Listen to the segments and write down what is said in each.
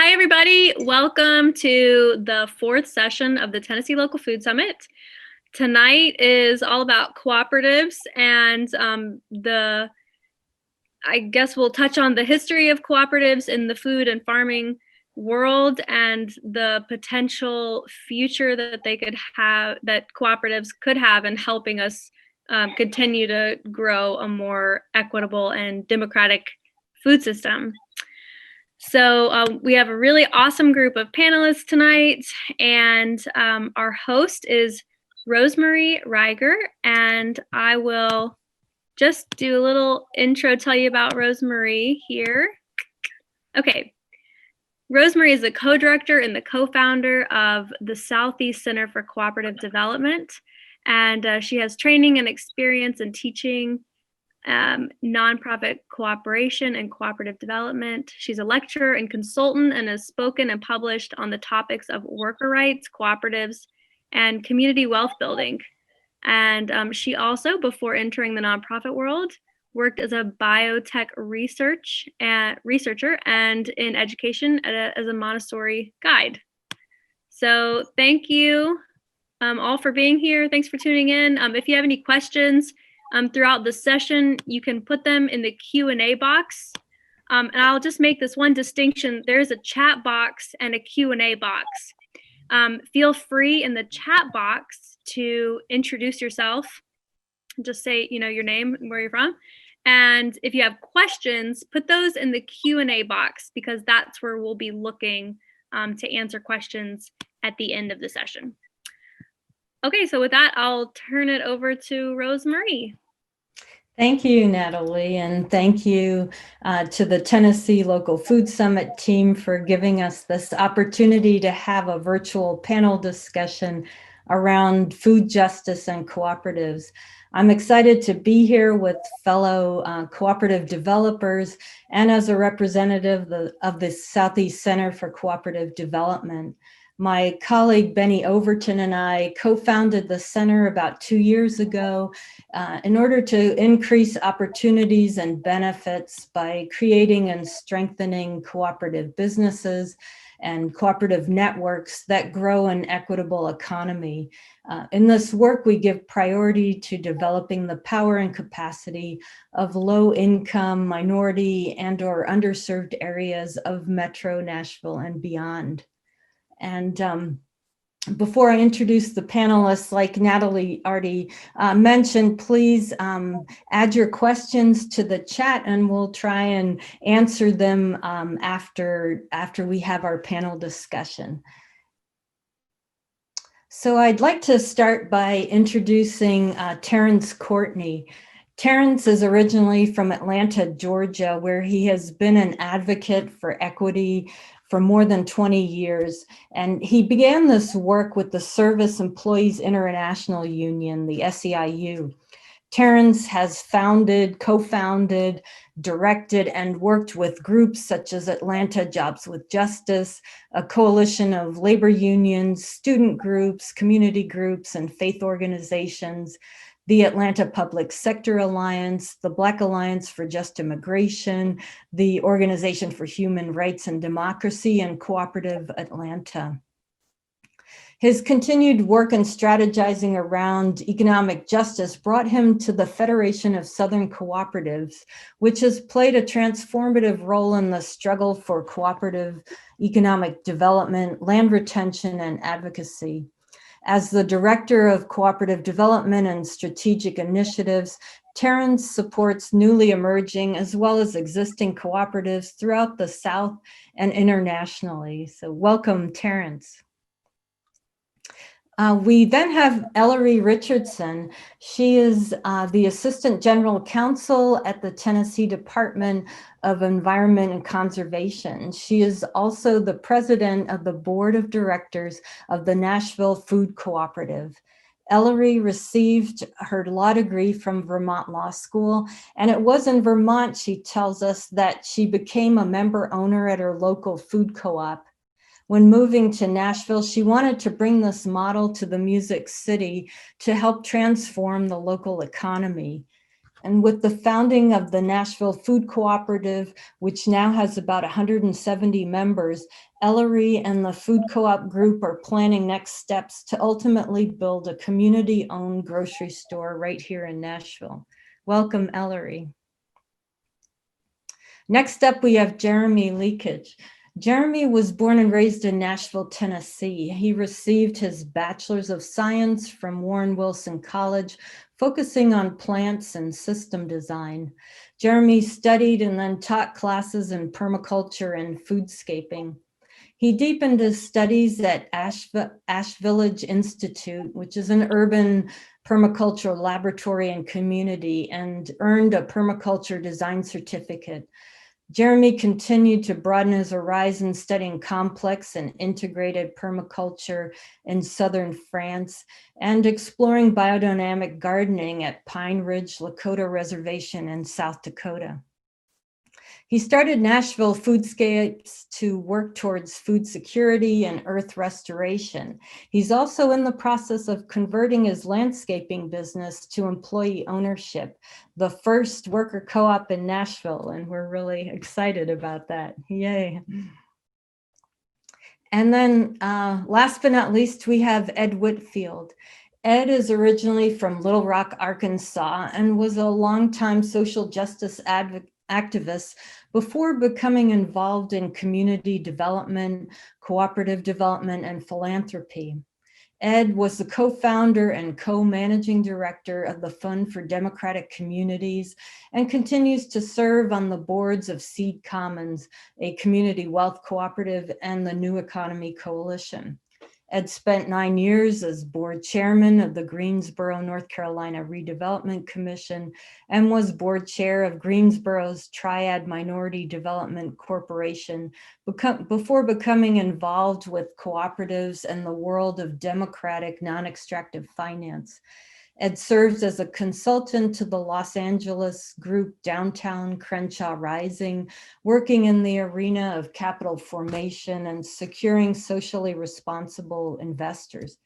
Hi, everybody. Welcome to the fourth session of the Tennessee Local Food Summit. Tonight is all about cooperatives, and I guess we'll touch on the history of cooperatives in the food and farming world and the potential future that they could have, that cooperatives could have in helping us continue to grow a more equitable and democratic food system. So we have a really awesome group of panelists tonight, and our host is Rosemary Reiger, and I will just do a little intro, tell you about Rosemary here. Okay, Rosemary is the co-director and the co-founder of the Southeast Center for Cooperative Development, and she has training and experience in teaching nonprofit cooperation and cooperative development. She's a lecturer and consultant and has spoken and published on the topics of worker rights, cooperatives, and community wealth building. And she also, before entering the nonprofit world, worked as a biotech researcher and in education as a Montessori guide. So thank you all for being here. Thanks for tuning in. If you have any questions, throughout the session, you can put them in the Q&A box. And I'll just make this one distinction. There's a chat box and a Q&A box. Feel free in the chat box to introduce yourself. Just say, your name and where you're from. And if you have questions, put those in the Q&A box, because that's where we'll be looking to answer questions at the end of the session. Okay, so with that, I'll turn it over to Rosemary. Thank you, Natalie, and thank you to the Tennessee Local Food Summit team for giving us this opportunity to have a virtual panel discussion around food justice and cooperatives. I'm excited to be here with fellow cooperative developers and as a representative of the Southeast Center for Cooperative Development. My colleague Benny Overton and I co-founded the center about 2 years ago in order to increase opportunities and benefits by creating and strengthening cooperative businesses and cooperative networks that grow an equitable economy. In this work, we give priority to developing the power and capacity of low-income, minority, and/or underserved areas of Metro Nashville and beyond. And before I introduce the panelists, like Natalie already mentioned, please add your questions to the chat and we'll try and answer them after we have our panel discussion. So I'd like to start by introducing Terence Courtney. Terence is originally from Atlanta, Georgia, where he has been an advocate for equity for more than 20 years. And he began this work with the Service Employees International Union, the SEIU. Terence has founded, co-founded, directed, and worked with groups such as Atlanta Jobs with Justice, a coalition of labor unions, student groups, community groups, and faith organizations, the Atlanta Public Sector Alliance, the Black Alliance for Just Immigration, the Organization for Human Rights and Democracy, and Cooperative Atlanta. His continued work and strategizing around economic justice brought him to the Federation of Southern Cooperatives, which has played a transformative role in the struggle for cooperative economic development, land retention, and advocacy. As the Director of Cooperative Development and Strategic Initiatives, Terence supports newly emerging as well as existing cooperatives throughout the South and internationally. So welcome, Terence. We then have Ellery Richardson. She is the Assistant General Counsel at the Tennessee Department of Environment and Conservation. She is also the President of the Board of Directors of the Nashville Food Cooperative. Ellery received her law degree from Vermont Law School, and it was in Vermont, she tells us, that she became a member owner at her local food co-op. When moving to Nashville, she wanted to bring this model to the Music City to help transform the local economy. And with the founding of the Nashville Food Cooperative, which now has about 170 members, Ellery and the Food Co-op Group are planning next steps to ultimately build a community-owned grocery store right here in Nashville. Welcome, Ellery. Next up, we have Jeremy Leakage. Jeremy was born and raised in Nashville, Tennessee. He received his Bachelor's of Science from Warren Wilson College, focusing on plants and system design. Jeremy studied and then taught classes in permaculture and foodscaping. He deepened his studies at Ash Village Institute, which is an urban permaculture laboratory and community, and earned a permaculture design certificate. Jeremy continued to broaden his horizons, studying complex and integrated permaculture in southern France and exploring biodynamic gardening at Pine Ridge Lakota Reservation in South Dakota. He started Nashville Foodscapes to work towards food security and earth restoration. He's also in the process of converting his landscaping business to employee ownership, the first worker co-op in Nashville, and we're really excited about that. Yay. And then last but not least, we have Ed Whitfield. Ed is originally from Little Rock, Arkansas, and was a longtime social justice activist before becoming involved in community development, cooperative development, and philanthropy. Ed was the co-founder and co-managing director of the Fund for Democratic Communities and continues to serve on the boards of Seed Commons, a community wealth cooperative, and the New Economy Coalition. Ed spent 9 years as board chairman of the Greensboro, North Carolina Redevelopment Commission and was board chair of Greensboro's Triad Minority Development Corporation before becoming involved with cooperatives and the world of democratic non-extractive finance. Ed serves as a consultant to the Los Angeles group Downtown Crenshaw Rising, working in the arena of capital formation and securing socially responsible investors.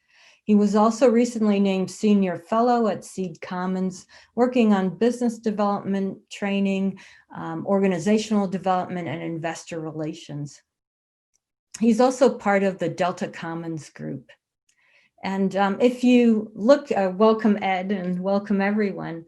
He was also recently named Senior Fellow at Seed Commons, working on business development, training, organizational development, and investor relations. He's also part of the Delta Commons group. And if you look, welcome Ed and welcome everyone,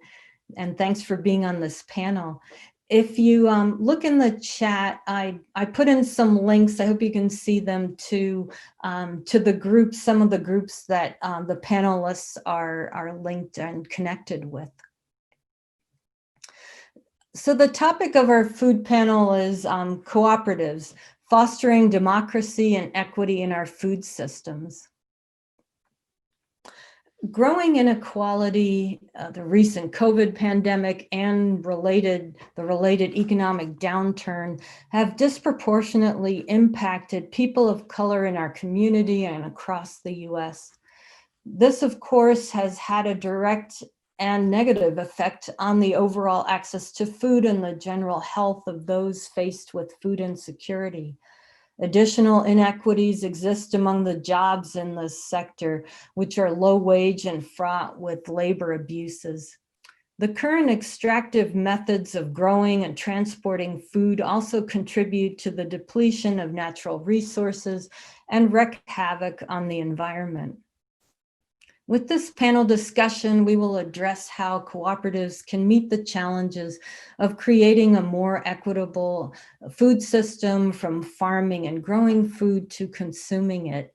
and thanks for being on this panel. If you look in the chat, I put in some links, I hope you can see them, to the groups, some of the groups that the panelists are linked and connected with. So the topic of our food panel is cooperatives, fostering democracy and equity in our food systems. Growing inequality, the recent COVID pandemic, and the related economic downturn have disproportionately impacted people of color in our community and across the US. This, of course, has had a direct and negative effect on the overall access to food and the general health of those faced with food insecurity. Additional inequities exist among the jobs in this sector, which are low wage and fraught with labor abuses. The current extractive methods of growing and transporting food also contribute to the depletion of natural resources and wreak havoc on the environment. With this panel discussion, we will address how cooperatives can meet the challenges of creating a more equitable food system, from farming and growing food to consuming it.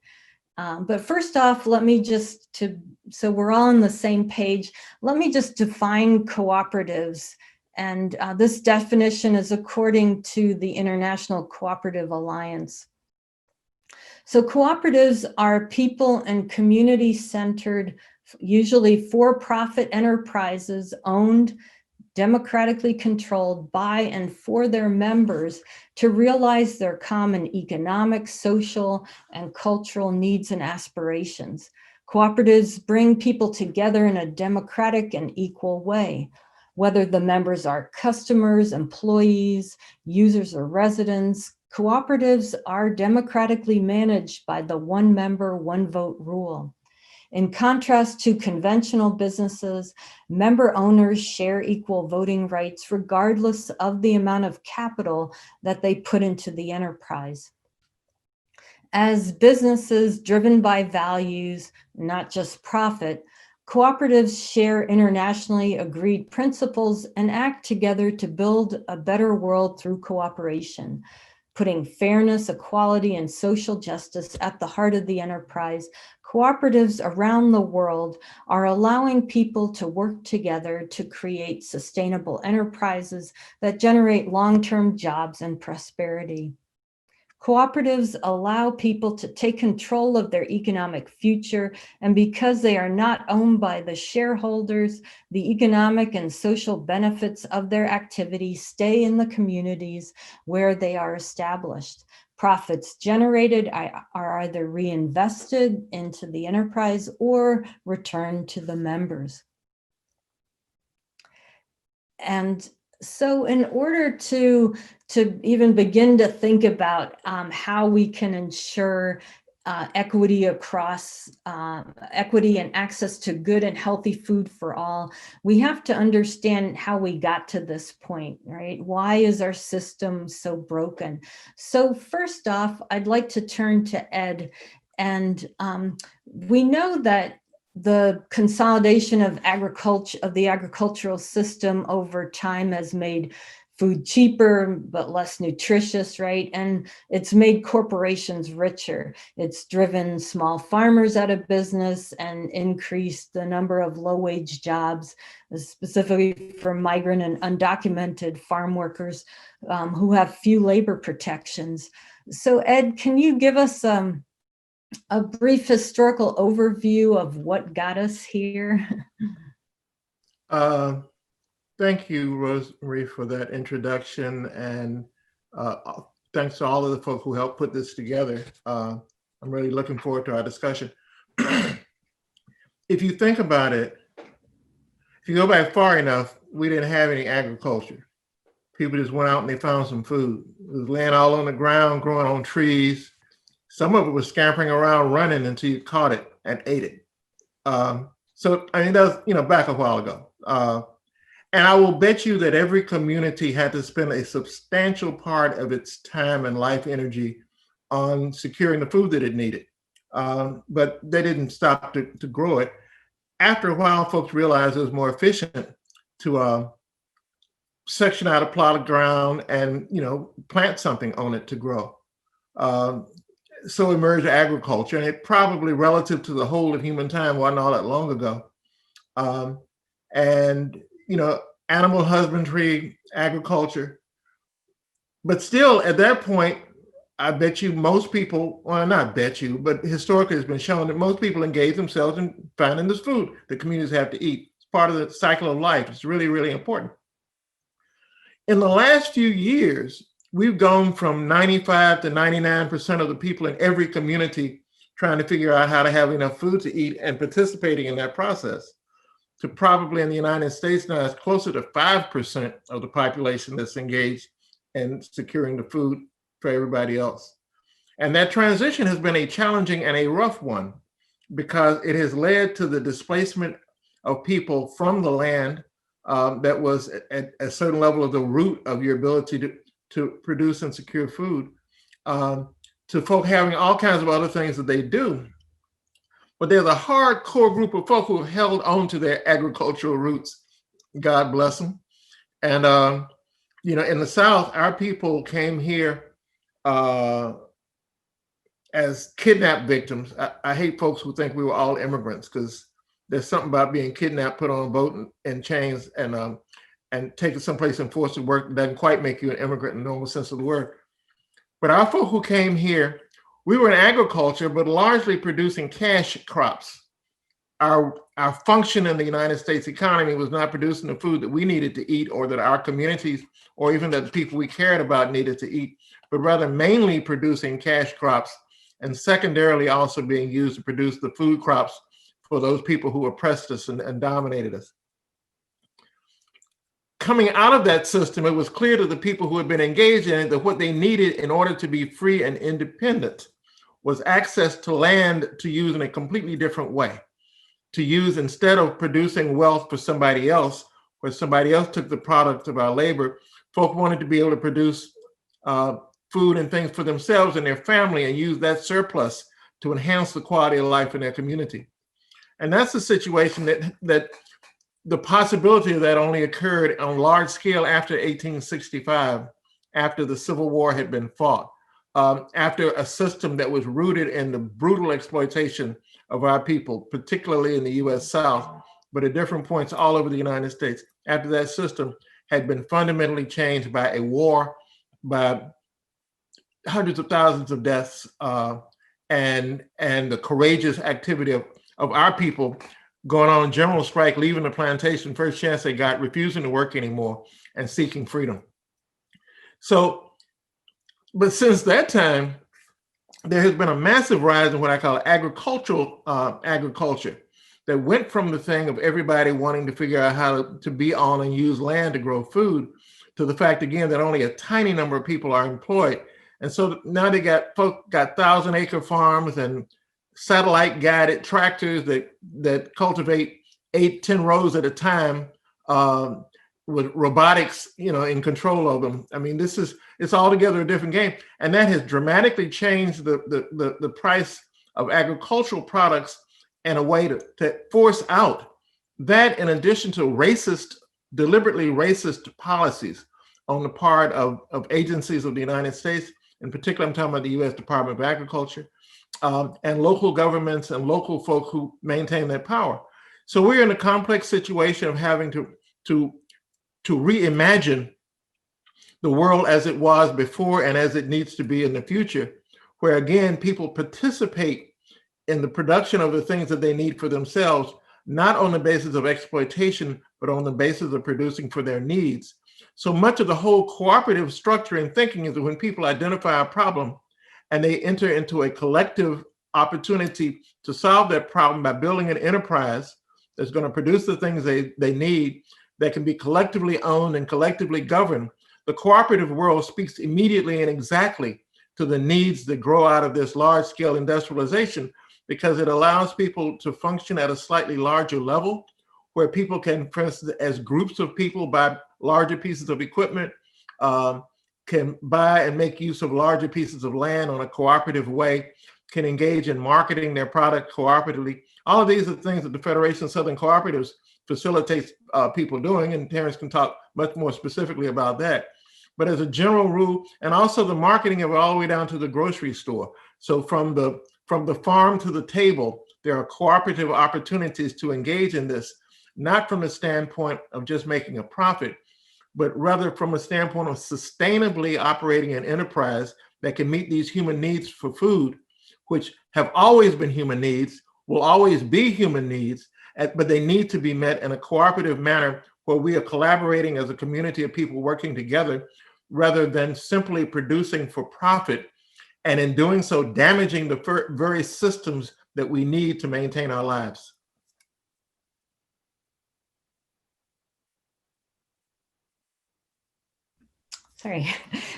But first off, let me just, so we're all on the same page, let me just define cooperatives. And this definition is according to the International Cooperative Alliance. So cooperatives are people and community-centered, usually for-profit enterprises owned, democratically controlled by and for their members to realize their common economic, social, and cultural needs and aspirations. Cooperatives bring people together in a democratic and equal way, whether the members are customers, employees, users, or residents. Cooperatives are democratically managed by the one member, one vote rule. In contrast to conventional businesses, member owners share equal voting rights regardless of the amount of capital that they put into the enterprise. As businesses driven by values, not just profit, cooperatives share internationally agreed principles and act together to build a better world through cooperation, putting fairness, equality, and social justice at the heart of the enterprise. Cooperatives around the world are allowing people to work together to create sustainable enterprises that generate long-term jobs and prosperity. Cooperatives allow people to take control of their economic future, and because they are not owned by the shareholders, the economic and social benefits of their activity stay in the communities where they are established. Profits generated are either reinvested into the enterprise or returned to the members. And so in order to even begin to think about how we can ensure equity across equity and access to good and healthy food for all, we have to understand how we got to this point, right? Why is our system so broken? So first off, I'd like to turn to Ed. And we know that the consolidation of the agricultural system over time has made food cheaper but less nutritious, right? And it's made corporations richer. It's driven small farmers out of business and increased the number of low-wage jobs, specifically for migrant and undocumented farm workers who have few labor protections. So Ed, can you give us a brief historical overview of what got us here? Thank you, Rosemary, for that introduction, and thanks to all of the folks who helped put this together. I'm really looking forward to our discussion. If you think about it, if you go back far enough, we didn't have any agriculture. People just went out and they found some food. It was laying all on the ground, growing on trees. Some of it was scampering around, running until you caught it and ate it. So I mean, that was back a while ago. And I will bet you that every community had to spend a substantial part of its time and life energy on securing the food that it needed. But they didn't stop to grow it. After a while, folks realized it was more efficient to section out a plot of ground and plant something on it to grow. So emerged agriculture, and it probably, relative to the whole of human time, wasn't all that long ago. And animal husbandry, agriculture. But still, at that point, I bet you most people, well, not bet you, but historically it's been shown that most people engage themselves in finding this food that communities have to eat. It's part of the cycle of life. It's really, really important. In the last few years, we've gone from 95 to 99% of the people in every community trying to figure out how to have enough food to eat and participating in that process, to probably in the United States now it's closer to 5% of the population that's engaged in securing the food for everybody else. And that transition has been a challenging and a rough one because it has led to the displacement of people from the land that was at a certain level of the root of your ability to produce and secure food, to folk having all kinds of other things that they do. But there's a hardcore group of folk who have held on to their agricultural roots. God bless them. And, in the South, our people came here as kidnapped victims. I hate folks who think we were all immigrants, because there's something about being kidnapped, put on a boat in chains, and taken someplace and forced to work that doesn't quite make you an immigrant in the normal sense of the word. But our folk who came here, we were in agriculture, but largely producing cash crops. Our function in the United States economy was not producing the food that we needed to eat, or that our communities, or even that the people we cared about needed to eat, but rather mainly producing cash crops, and secondarily also being used to produce the food crops for those people who oppressed us and dominated us. Coming out of that system, it was clear to the people who had been engaged in it that what they needed in order to be free and independent was access to land to use in a completely different way. to use, instead of producing wealth for somebody else, where somebody else took the product of our labor, folk wanted to be able to produce food and things for themselves and their family and use that surplus to enhance the quality of life in their community. And that's the situation that the possibility of that only occurred on large scale after 1865, after the Civil War had been fought, after a system that was rooted in the brutal exploitation of our people, particularly in the US South, but at different points all over the United States. After that system had been fundamentally changed by a war, by hundreds of thousands of deaths, and the courageous activity of our people going on general strike, leaving the plantation first chance they got, refusing to work anymore, and seeking freedom. So, but since that time, there has been a massive rise in what I call agricultural agriculture, that went from the thing of everybody wanting to figure out how to be on and use land to grow food, to the fact, again, that only a tiny number of people are employed. And so now they got 1,000-acre farms and satellite guided tractors that cultivate 8-10 rows at a time, with robotics, in control of them. I mean, it's altogether a different game. And that has dramatically changed the price of agricultural products in a way to force out that, in addition to deliberately racist policies on the part of agencies of the United States. In particular, I'm talking about the U.S. Department of Agriculture, and local governments and local folk who maintain that power. So we're in a complex situation of having to reimagine the world as it was before and as it needs to be in the future, where, again, people participate in the production of the things that they need for themselves, not on the basis of exploitation, but on the basis of producing for their needs. So much of the whole cooperative structure and thinking is that when people identify a problem and they enter into a collective opportunity to solve that problem by building an enterprise that's going to produce the things they need, that can be collectively owned and collectively governed, the cooperative world speaks immediately and exactly to the needs that grow out of this large-scale industrialization, because it allows people to function at a slightly larger level, where people can, for instance, as groups of people, buy larger pieces of equipment, can buy and make use of larger pieces of land on a cooperative way, can engage in marketing their product cooperatively. All of these are things that the Federation of Southern Cooperatives facilitates people doing, and Terence can talk much more specifically about that. But as a general rule, and also the marketing of it all the way down to the grocery store. So from the farm to the table, there are cooperative opportunities to engage in this, not from the standpoint of just making a profit, but rather from a standpoint of sustainably operating an enterprise that can meet these human needs for food, which have always been human needs, will always be human needs, but they need to be met in a cooperative manner where we are collaborating as a community of people working together, rather than simply producing for profit, and in doing so, damaging the very systems that we need to maintain our lives. Sorry.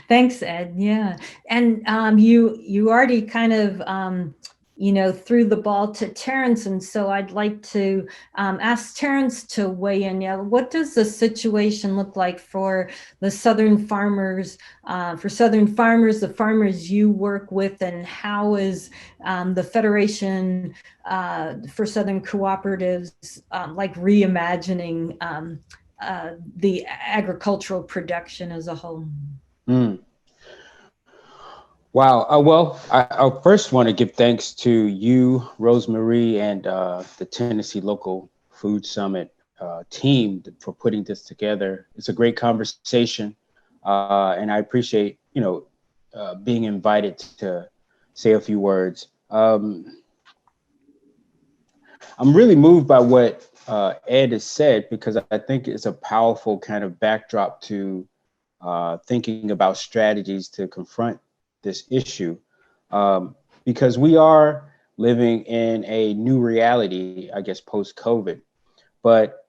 Thanks, Ed. Yeah. And you already kind of, threw the ball to Terence. And so I'd like to ask Terence to weigh in. Yeah, what does the situation look like for the Southern farmers, the farmers you work with, and how is the Federation for Southern Cooperatives like reimagining the agricultural production as a whole? Wow. Well, I first want to give thanks to you, Rosemarie, and the Tennessee Local Food Summit team for putting this together. It's a great conversation, and I appreciate, being invited to say a few words. I'm really moved by what Ed has said, because I think it's a powerful kind of backdrop to thinking about strategies to confront this issue, because we are living in a new reality, I guess, post-COVID, but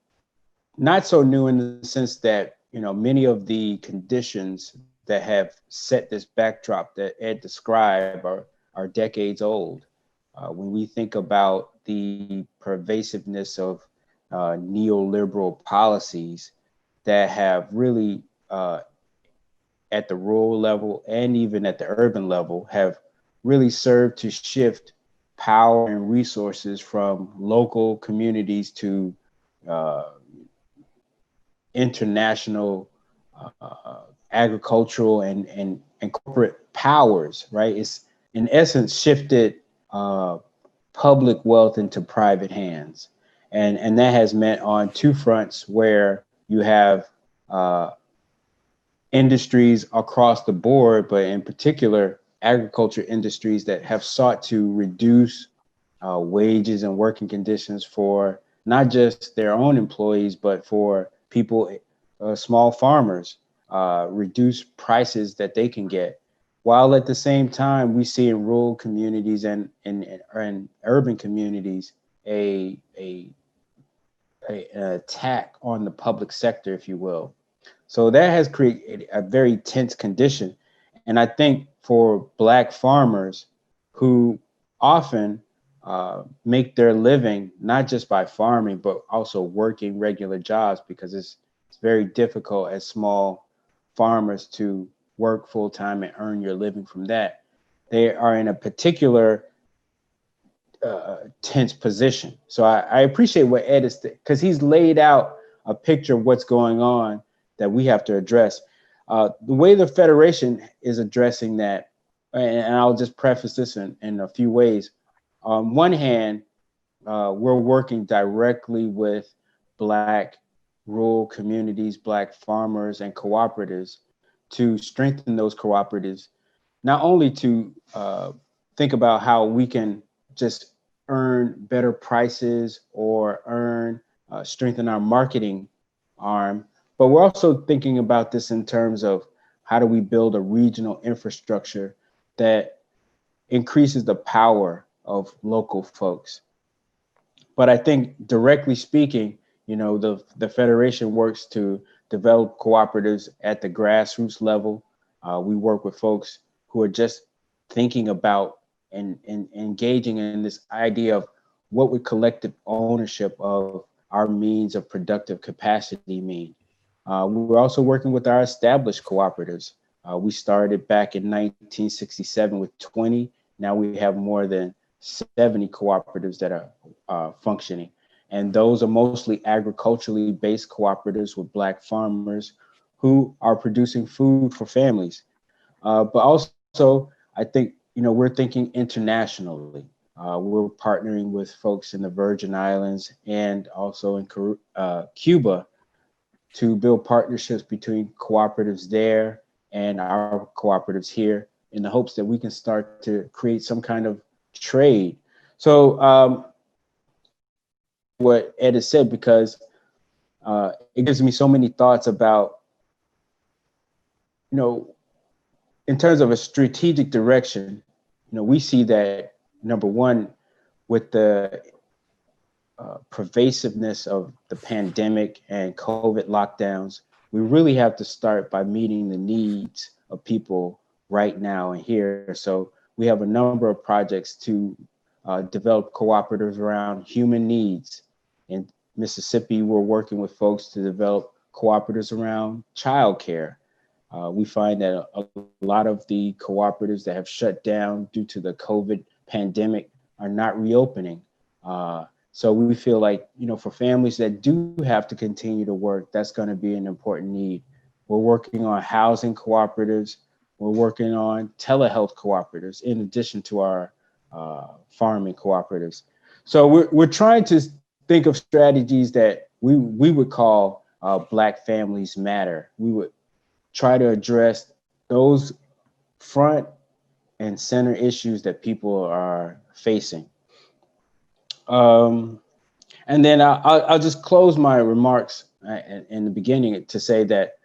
not so new in the sense that, many of the conditions that have set this backdrop that Ed described are decades old. When we think about the pervasiveness of neoliberal policies that have really, at the rural level and even at the urban level, have really served to shift power and resources from local communities to international agricultural and corporate powers, right? It's in essence shifted public wealth into private hands. And that has meant on two fronts where you have industries across the board, but in particular, agriculture industries that have sought to reduce wages and working conditions for not just their own employees, but for people, small farmers, reduce prices that they can get. While at the same time, we see in rural communities and urban communities an attack on the public sector, if you will. So that has created a very tense condition. And I think for Black farmers who often make their living not just by farming, but also working regular jobs, because it's very difficult as small farmers to work full time and earn your living from that. They are in a particular tense position. So I appreciate what Ed is, because he's laid out a picture of what's going on that we have to address. The way the Federation is addressing that, and I'll just preface this in a few ways. On one hand, we're working directly with Black rural communities, Black farmers and cooperatives to strengthen those cooperatives, not only to think about how we can just earn better prices or strengthen our marketing arm, but we're also thinking about this in terms of how do we build a regional infrastructure that increases the power of local folks. But I think directly speaking, the Federation works to develop cooperatives at the grassroots level. We work with folks who are just thinking about and engaging in this idea of what would collective ownership of our means of productive capacity mean. We're also working with our established cooperatives. We started back in 1967 with 20. Now we have more than 70 cooperatives that are functioning. And those are mostly agriculturally based cooperatives with Black farmers who are producing food for families. But also, I think, we're thinking internationally. We're partnering with folks in the Virgin Islands and also in Cuba to build partnerships between cooperatives there and our cooperatives here, in the hopes that we can start to create some kind of trade. So what Ed has said, because it gives me so many thoughts about, in terms of a strategic direction, we see that, number one, with the pervasiveness of the pandemic and COVID lockdowns, we really have to start by meeting the needs of people right now and here. So we have a number of projects to develop cooperatives around human needs. In Mississippi, we're working with folks to develop cooperatives around childcare. We find that a lot of the cooperatives that have shut down due to the COVID pandemic are not reopening. So we feel like, for families that do have to continue to work, that's going to be an important need. We're working on housing cooperatives. We're working on telehealth cooperatives, in addition to our farming cooperatives. So we're trying to think of strategies that we would call Black Families Matter. We would try to address those front and center issues that people are facing. And then I'll just close my remarks in the beginning to say that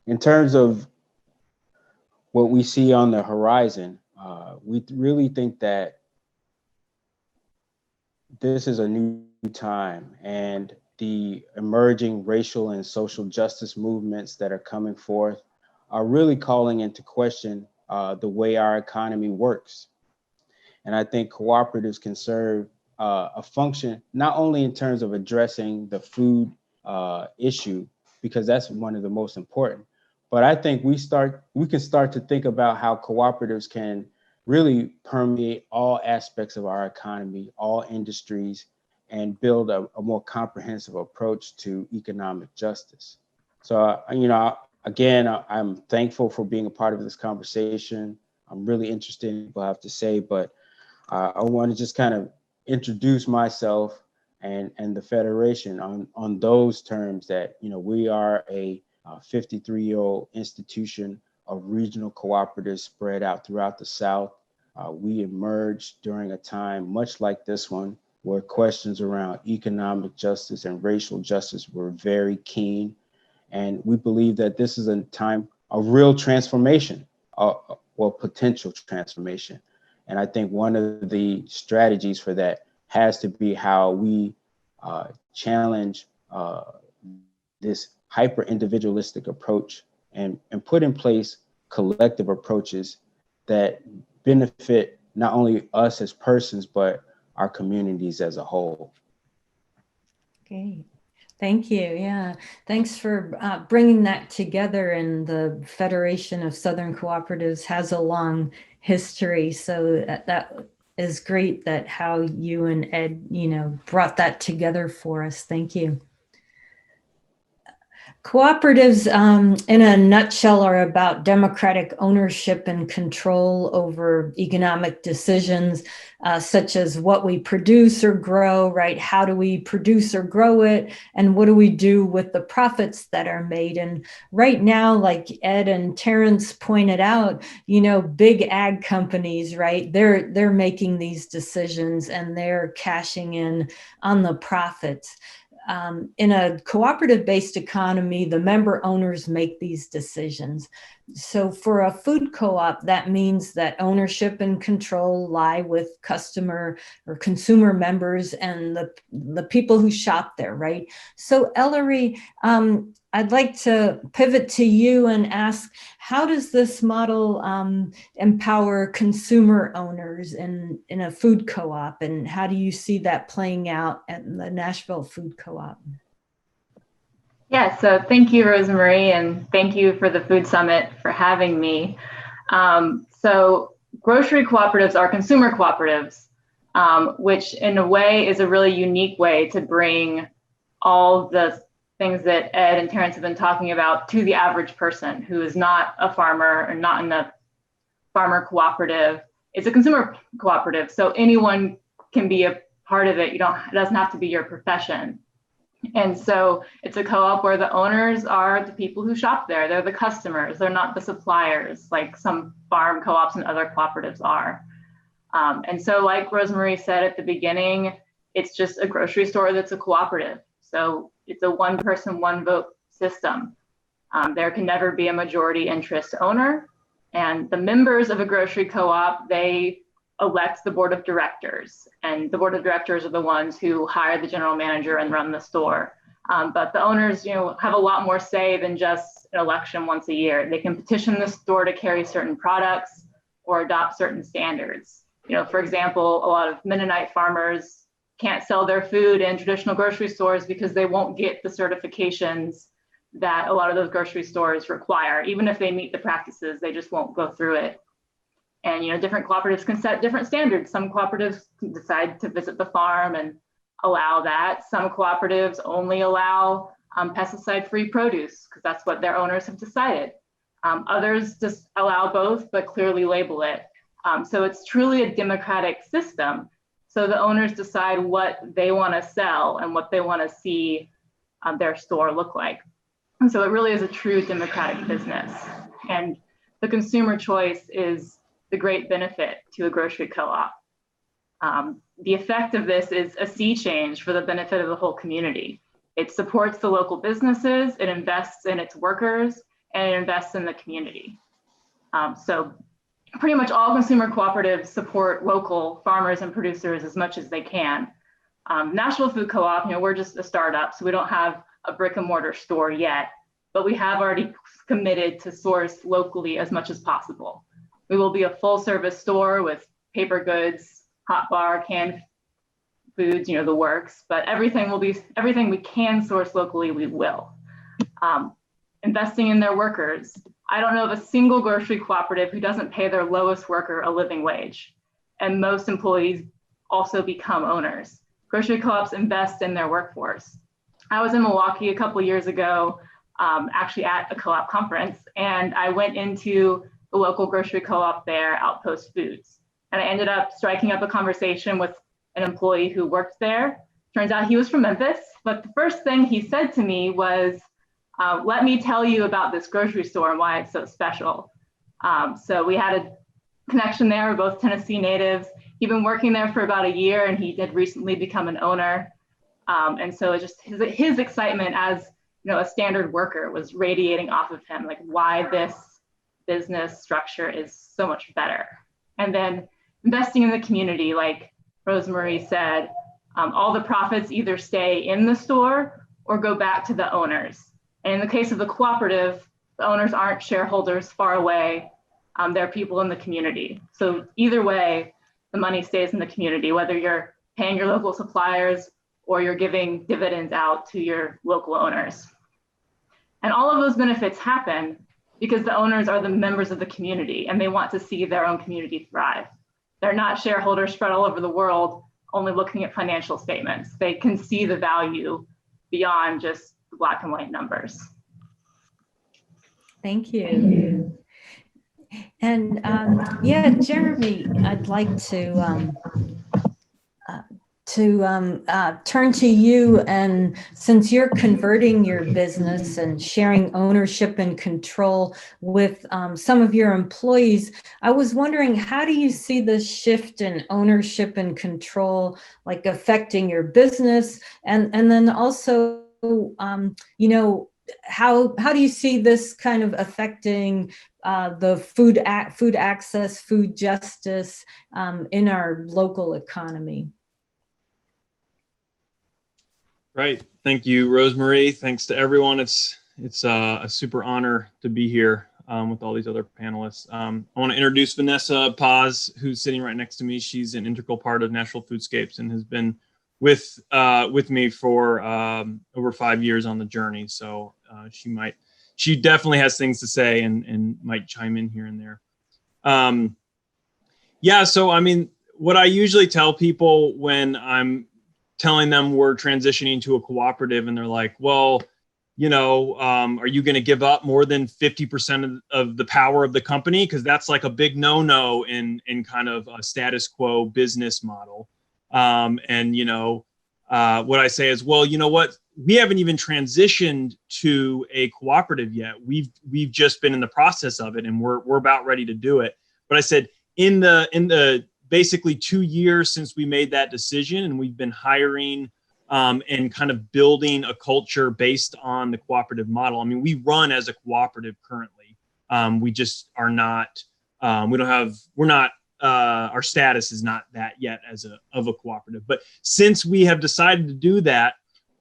in terms of what we see on the horizon, we really think that this is a new time, and the emerging racial and social justice movements that are coming forth are really calling into question the way our economy works. And I think cooperatives can serve a function, not only in terms of addressing the food issue, because that's one of the most important, but I think we can start to think about how cooperatives can really permeate all aspects of our economy, all industries, and build a more comprehensive approach to economic justice. So, again, I'm thankful for being a part of this conversation. I'm really interested in what I have to say, but I want to just kind of introduce myself and the Federation on those terms that, we are a 53-year-old institution of regional cooperatives spread out throughout the South. We emerged during a time much like this one, where questions around economic justice and racial justice were very keen. And we believe that this is a time of real transformation, or potential transformation. And I think one of the strategies for that has to be how we challenge this hyper-individualistic approach and put in place collective approaches that benefit not only us as persons, but our communities as a whole. Okay, thank you. Yeah, thanks for bringing that together. And the Federation of Southern Cooperatives has a long history, so that is great that how you and Ed, brought that together for us. Thank you. Cooperatives, in a nutshell, are about democratic ownership and control over economic decisions, such as what we produce or grow, right? How do we produce or grow it? And what do we do with the profits that are made? And right now, like Ed and Terence pointed out, big ag companies, right? They're making these decisions and they're cashing in on the profits. In a cooperative-based economy, the member owners make these decisions. So for a food co-op, that means that ownership and control lie with customer or consumer members and the people who shop there, right? So Ellery, I'd like to pivot to you and ask, how does this model empower consumer owners in a food co-op? And how do you see that playing out at the Nashville Food Co-op? Yeah, so thank you, Rosemarie, and thank you for the Food Summit for having me. So grocery cooperatives are consumer cooperatives, which in a way is a really unique way to bring all the things that Ed and Terence have been talking about to the average person who is not a farmer or not in a farmer cooperative. It's a consumer cooperative, so anyone can be a part of it. It doesn't have to be your profession. And so it's a co-op where the owners are the people who shop there. They're the customers. They're not the suppliers like some farm co-ops and other cooperatives are. And so like Rosemarie said at the beginning, it's just a grocery store that's a cooperative. So it's a one person, one vote system. There can never be a majority interest owner. And the members of a grocery co-op, they elect the board of directors, and the board of directors are the ones who hire the general manager and run the store. But the owners, have a lot more say than just an election once a year. They can petition the store to carry certain products or adopt certain standards. For example, a lot of Mennonite farmers can't sell their food in traditional grocery stores because they won't get the certifications that a lot of those grocery stores require. Even if they meet the practices, they just won't go through it. And different cooperatives can set different standards. Some cooperatives can decide to visit the farm and allow that. Some cooperatives only allow pesticide-free produce because that's what their owners have decided. Others just allow both, but clearly label it. So it's truly a democratic system. So the owners decide what they want to sell and what they want to see their store look like. And so it really is a true democratic business. And the consumer choice is the great benefit to a grocery co-op. The effect of this is a sea change for the benefit of the whole community. It supports the local businesses, it invests in its workers, and it invests in the community. So pretty much all consumer cooperatives support local farmers and producers as much as they can. Nashville Food Co-op, we're just a startup, so we don't have a brick and mortar store yet, but we have already committed to source locally as much as possible. We will be a full service store with paper goods, hot bar, canned foods, the works, but everything we can source locally, we will. Investing in their workers. I don't know of a single grocery cooperative who doesn't pay their lowest worker a living wage. And most employees also become owners. Grocery co-ops invest in their workforce. I was in Milwaukee a couple years ago, actually at a co-op conference, and I went into the local grocery co-op there, Outpost Foods. And I ended up striking up a conversation with an employee who worked there. Turns out he was from Memphis, but the first thing he said to me was, let me tell you about this grocery store and why it's so special. So we had a connection there. We're both Tennessee natives. He'd been working there for about a year and he had recently become an owner. And so it just his excitement as a standard worker was radiating off of him, like why this business structure is so much better. And then investing in the community, like Rosemarie said, all the profits either stay in the store or go back to the owners. And in the case of the cooperative, the owners aren't shareholders far away. They're people in the community. So either way, the money stays in the community, whether you're paying your local suppliers or you're giving dividends out to your local owners. And all of those benefits happen because the owners are the members of the community and they want to see their own community thrive. They're not shareholders spread all over the world, only looking at financial statements. They can see the value beyond just the black and white numbers. Thank you. And yeah, Jeremy, I'd like to turn to you. And since you're converting your business and sharing ownership and control with some of your employees, I was wondering, how do you see this shift in ownership and control like affecting your business? And then also, how do you see this kind of affecting the food access, food justice in our local economy? Right. Thank you, Rosemarie. Thanks to everyone. It's a super honor to be here with all these other panelists. I want to introduce Vanessa Paz, who's sitting right next to me. She's an integral part of Nashville Foodscapes and has been with me for over 5 years on the journey. So she definitely has things to say and might chime in here and there. Yeah. So, I mean, what I usually tell people when I'm telling them we're transitioning to a cooperative and they're like, well, are you going to give up more than 50% of the power of the company? Because that's like a big no-no in kind of a status quo business model. What I say is, well, you know what? We haven't even transitioned to a cooperative yet. We've just been in the process of it and we're about ready to do it. But I said, in the basically 2 years since we made that decision, and we've been hiring and kind of building a culture based on the cooperative model. I mean, we run as a cooperative currently. We just are not, our status is not that yet of a cooperative. But since we have decided to do that,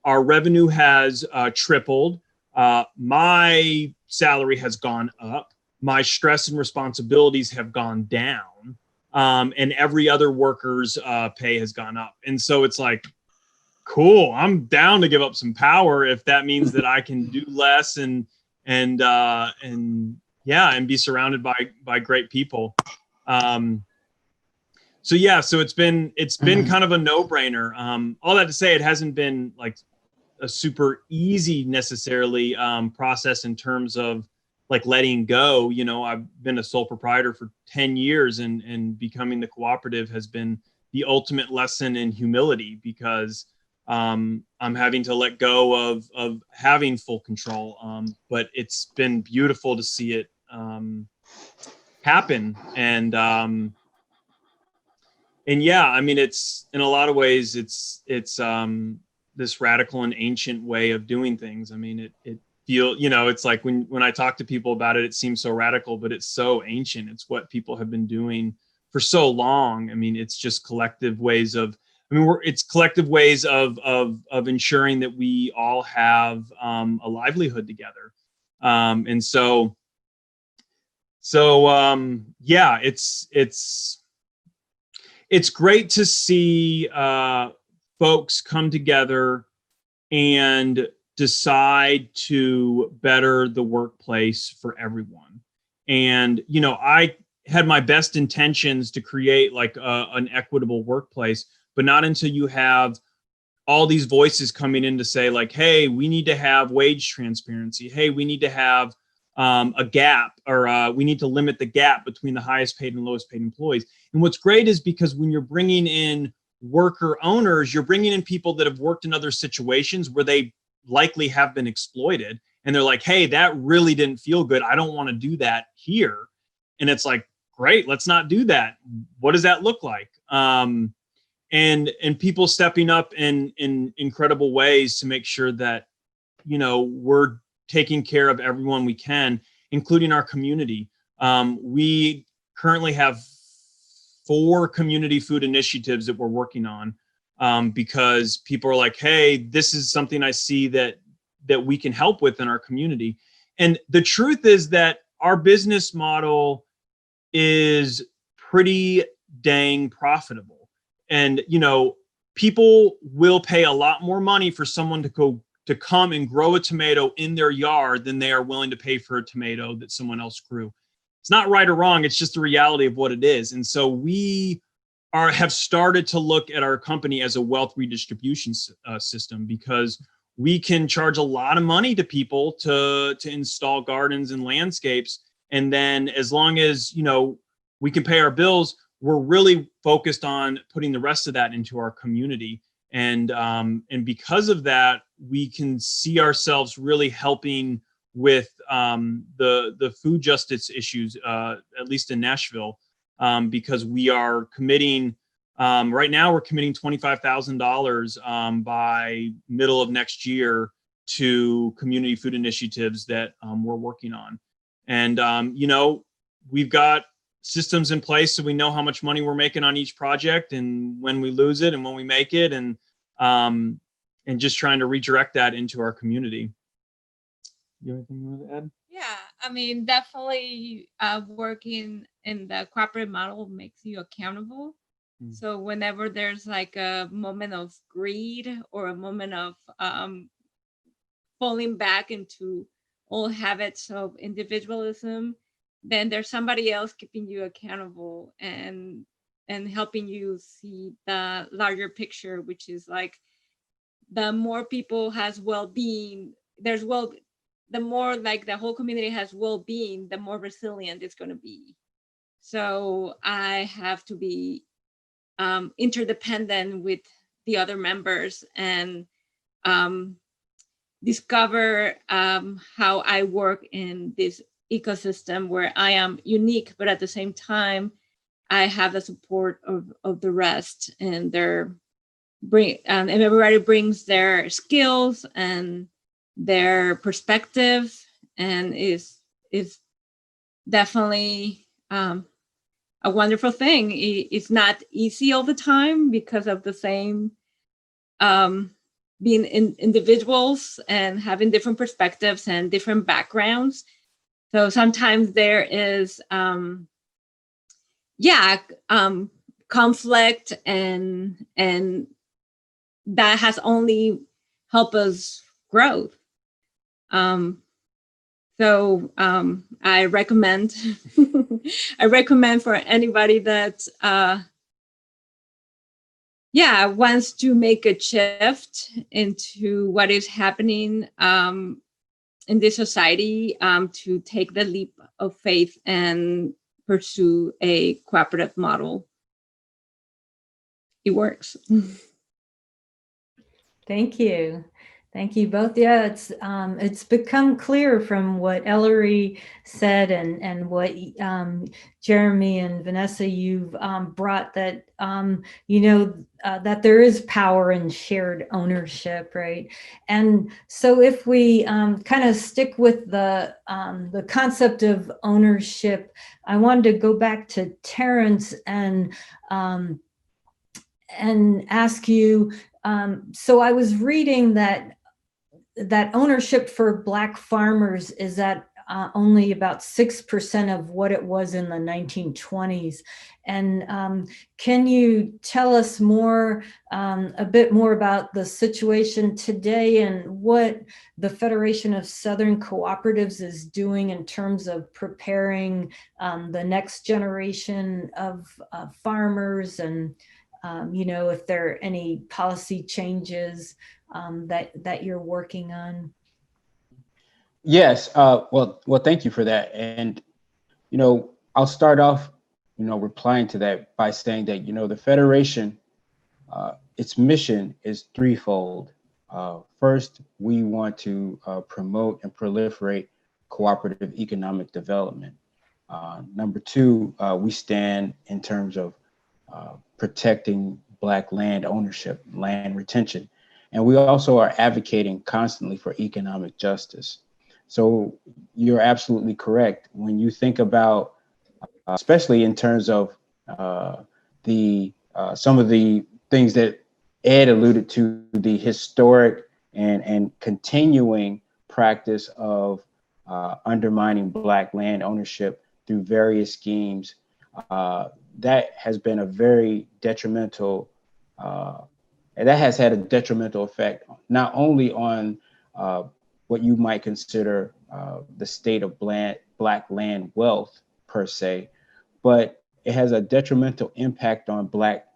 our revenue has tripled. My salary has gone up. My stress and responsibilities have gone down. And every other worker's pay has gone up. And so it's like, cool, I'm down to give up some power if that means that I can do less and be surrounded by great people. So it's been kind of a no-brainer. All that to say, it hasn't been like a super easy necessarily process in terms of like letting go. I've been a sole proprietor for 10 years and becoming the cooperative has been the ultimate lesson in humility because I'm having to let go of having full control. But it's been beautiful to see it happen. And yeah, I mean, it's in a lot of ways, it's this radical and ancient way of doing things. I mean, it's like when I talk to people about it, it seems so radical, but it's so ancient. It's what people have been doing for so long. I mean, it's just collective ways of ensuring that we all have a livelihood together. Yeah, it's it's great to see folks come together and decide to better the workplace for everyone. And, you know, I had my best intentions to create like an equitable workplace, but not until you have all these voices coming in to say like, hey, we need to have wage transparency. Hey, we need to have a gap, or we need to limit the gap between the highest paid and lowest paid employees. And what's great is because when you're bringing in worker owners, you're bringing in people that have worked in other situations where they likely have been exploited. And they're like, hey, that really didn't feel good. I don't want to do that here. And it's like, great, let's not do that. What does that look like? And people stepping up in incredible ways to make sure that, you know, we're taking care of everyone we can, including our community. We currently have 4 community food initiatives that we're working on, because people are like, hey, this is something I see that we can help with in our community. And the truth is that our business model is pretty dang profitable. And, you know, people will pay a lot more money for someone to come and grow a tomato in their yard than they are willing to pay for a tomato that someone else grew. It's not right or wrong. It's just the reality of what it is. And so we have started to look at our company as a wealth redistribution system, because we can charge a lot of money to people to install gardens and landscapes. And then as long as, you know, we can pay our bills, we're really focused on putting the rest of that into our community. And because of that, we can see ourselves really helping with the food justice issues, at least in Nashville, because we are committing, right now we're committing $25,000 by middle of next year to community food initiatives that we're working on. And, you know, we've got systems in place so we know how much money we're making on each project and when we lose it and when we make it, and just trying to redirect that into our community. You have anything you want to add? Yeah, I mean, definitely working in the cooperative model makes you accountable. So whenever there's like a moment of greed or a moment of falling back into old habits of individualism, then there's somebody else keeping you accountable and helping you see the larger picture, which is like the more people has well-being, the more like the whole community has well-being, the more resilient it's going to be. So I have to be interdependent with the other members and discover how I work in this ecosystem where I am unique, but at the same time, I have the support of the rest, and and everybody brings their skills and their perspective, and is definitely a wonderful thing. It's not easy all the time because of the same being individuals and having different perspectives and different backgrounds. So sometimes there is conflict, and that has only helped us grow. So I recommend for anybody that wants to make a shift into what is happening in this society, to take the leap of faith and pursue a cooperative model. It works. Thank you. Thank you both. Yeah, it's become clear from what Ellery said and what Jeremy and Vanessa, you've brought, that that there is power in shared ownership, right? And so if we kind of stick with the concept of ownership, I wanted to go back to Terence and ask you. So I was reading that ownership for Black farmers is at only about 6% of what it was in the 1920s. And can you tell us more, a bit more about the situation today and what the Federation of Southern Cooperatives is doing in terms of preparing the next generation of farmers, and if there are any policy changes that you're working on? Yes. Well, thank you for that. And, I'll start off, replying to that by saying that, the Federation, its mission is threefold. First, we want to promote and proliferate cooperative economic development. Number two, we stand in terms of protecting Black land ownership, land retention. And we also are advocating constantly for economic justice. So you're absolutely correct. When you think about, especially in terms of some of the things that Ed alluded to, the historic and continuing practice of undermining Black land ownership through various schemes, that has been a very detrimental, and that has had a detrimental effect, not only on what you might consider the state of Black land wealth per se, but it has a detrimental impact on Black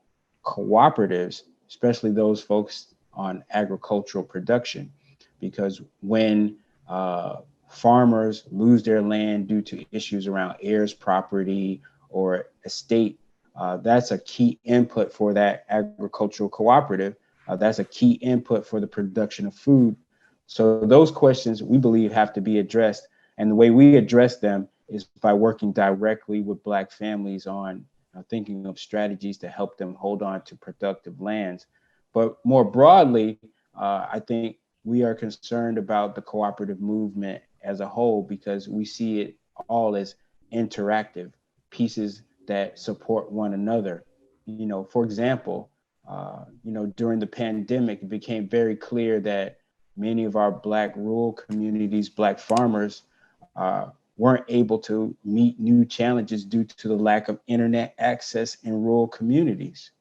cooperatives, especially those folks on agricultural production, because when farmers lose their land due to issues around heirs property or estate, that's a key input for that agricultural cooperative. That's a key input for the production of food. So those questions, we believe, have to be addressed. And the way we address them is by working directly with Black families on thinking of strategies to help them hold on to productive lands. But more broadly, I think we are concerned about the cooperative movement as a whole, because we see it all as interactive pieces that support one another. For example, during the pandemic, it became very clear that many of our Black rural communities, Black farmers, weren't able to meet new challenges due to the lack of internet access in rural communities.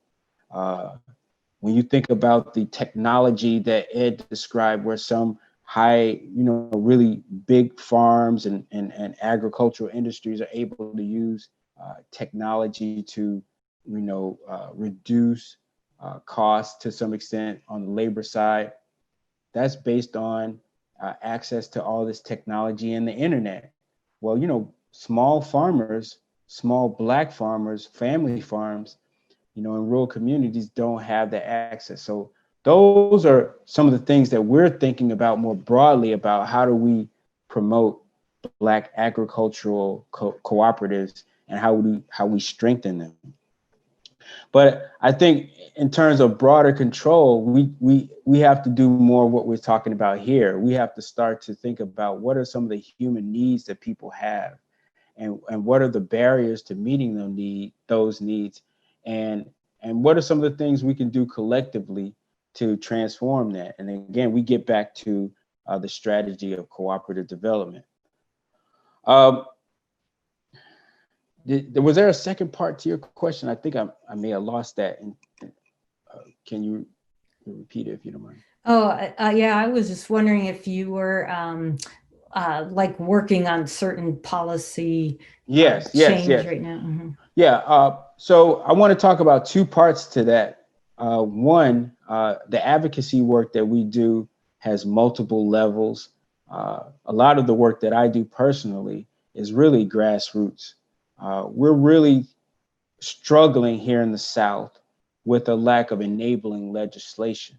When you think about the technology that Ed described, where some high, really big farms and agricultural industries are able to use technology to, reduce costs to some extent on the labor side, that's based on access to all this technology and the internet. Well, small farmers, small Black farmers, family farms, in rural communities don't have the access. So those are some of the things that we're thinking about more broadly about how do we promote Black agricultural cooperatives and how we strengthen them. But I think in terms of broader control, we have to do more what we're talking about here. We have to start to think about what are some of the human needs that people have, and what are the barriers to meeting those needs, and what are some of the things we can do collectively to transform that. And again, we get back to the strategy of cooperative development. Was there a second part to your question? I think I may have lost that. And can you repeat it if you don't mind? Yeah, I was just wondering if you were like working on certain policy change right now. Mm-hmm. Yeah. So I want to talk about two parts to that. One, the advocacy work that we do has multiple levels. A lot of the work that I do personally is really grassroots. We're really struggling here in the South with a lack of enabling legislation.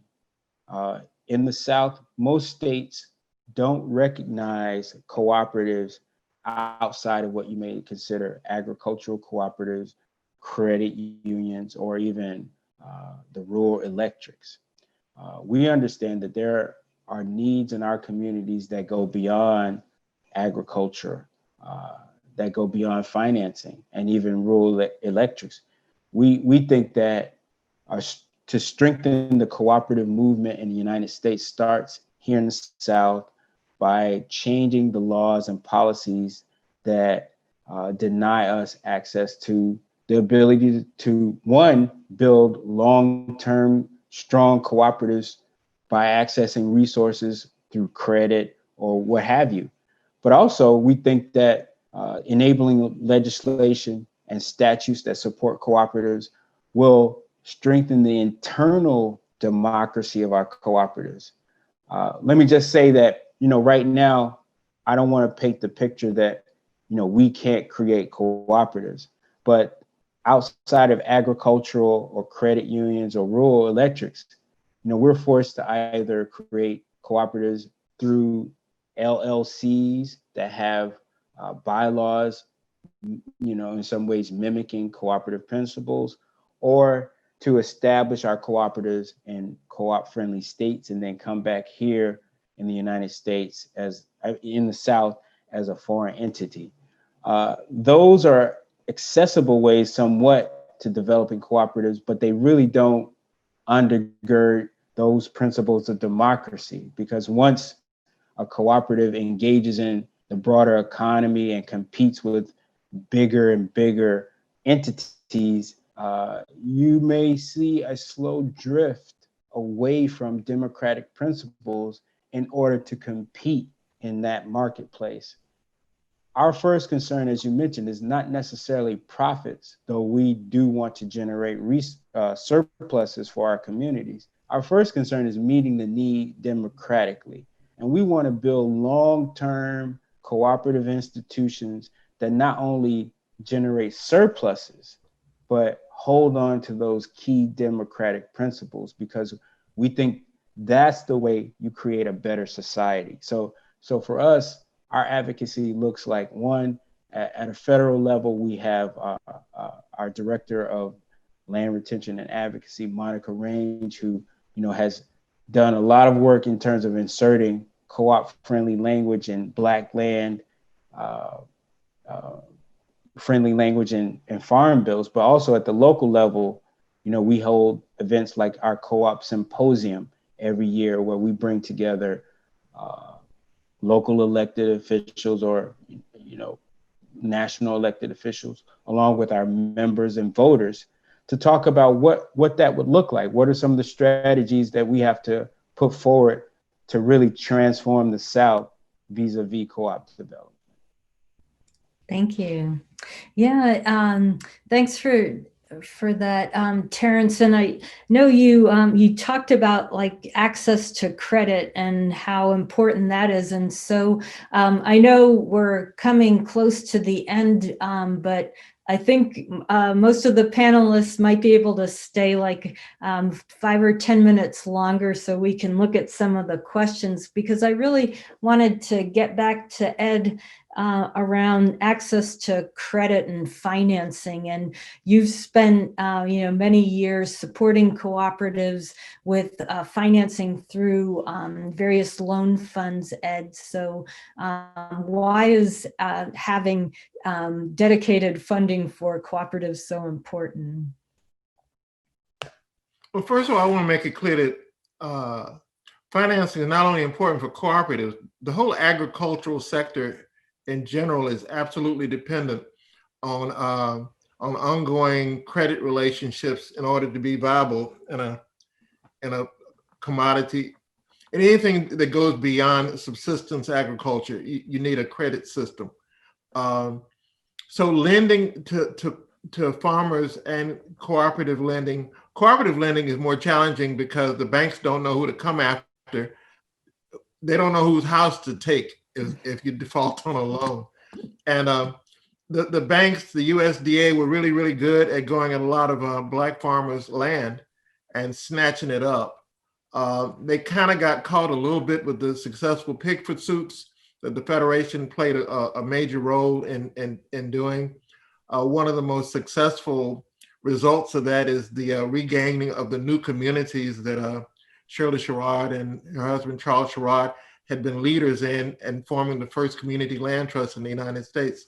In the South, most states don't recognize cooperatives outside of what you may consider agricultural cooperatives, credit unions, or even the rural electrics. We understand that there are needs in our communities that go beyond agriculture, that go beyond financing, and even rural electrics. We think that to strengthen the cooperative movement in the United States starts here in the South by changing the laws and policies that deny us access to the ability to, one, build long-term strong cooperatives by accessing resources through credit or what have you. But also, we think that enabling legislation and statutes that support cooperatives will strengthen the internal democracy of our cooperatives. Let me just say that, right now, I don't want to paint the picture that, we can't create cooperatives, but outside of agricultural or credit unions or rural electrics, we're forced to either create cooperatives through LLCs that have bylaws, in some ways mimicking cooperative principles, or to establish our cooperatives in co-op friendly states and then come back here in the United States in the South as a foreign entity. Those are accessible ways somewhat to developing cooperatives, but they really don't undergird those principles of democracy, because once a cooperative engages in the broader economy and competes with bigger and bigger entities, you may see a slow drift away from democratic principles in order to compete in that marketplace. Our first concern, as you mentioned, is not necessarily profits, though we do want to generate surpluses for our communities. Our first concern is meeting the need democratically. And we want to build long-term cooperative institutions that not only generate surpluses, but hold on to those key democratic principles, because we think that's the way you create a better society. So for us, our advocacy looks like, one, at a federal level, we have our director of land retention and advocacy, Monica Range, who has done a lot of work in terms of inserting co-op friendly language in Black land, friendly language in farm bills, but also at the local level, we hold events like our co-op symposium every year, where we bring together local elected officials or, national elected officials, along with our members and voters, to talk about what that would look like. What are some of the strategies that we have to put forward to really transform the South vis-a-vis co-op development? Thank you. Yeah, thanks for that, Terence. And I know you talked about like access to credit and how important that is. And so I know we're coming close to the end, but I think most of the panelists might be able to stay like 5 or 10 minutes longer so we can look at some of the questions, because I really wanted to get back to Ed around access to credit and financing. And you've spent many years supporting cooperatives with financing through various loan funds, Ed. So why is having dedicated funding for cooperatives so important? Well, first of all, I want to make it clear that financing is not only important for cooperatives, the whole agricultural sector in general is absolutely dependent on ongoing credit relationships in order to be viable in a commodity. And anything that goes beyond subsistence agriculture, you need a credit system. So lending to farmers and cooperative lending is more challenging because the banks don't know who to come after. They don't know whose house to take if you default on a loan. And the banks, the USDA, were really, really good at going at a lot of Black farmers' land and snatching it up. They kind of got caught a little bit with the successful pig suits that the Federation played a major role in doing. One of the most successful results of that is the regaining of the new communities that Shirley Sherrod and her husband, Charles Sherrod, had been leaders in and forming the first community land trust in the United States.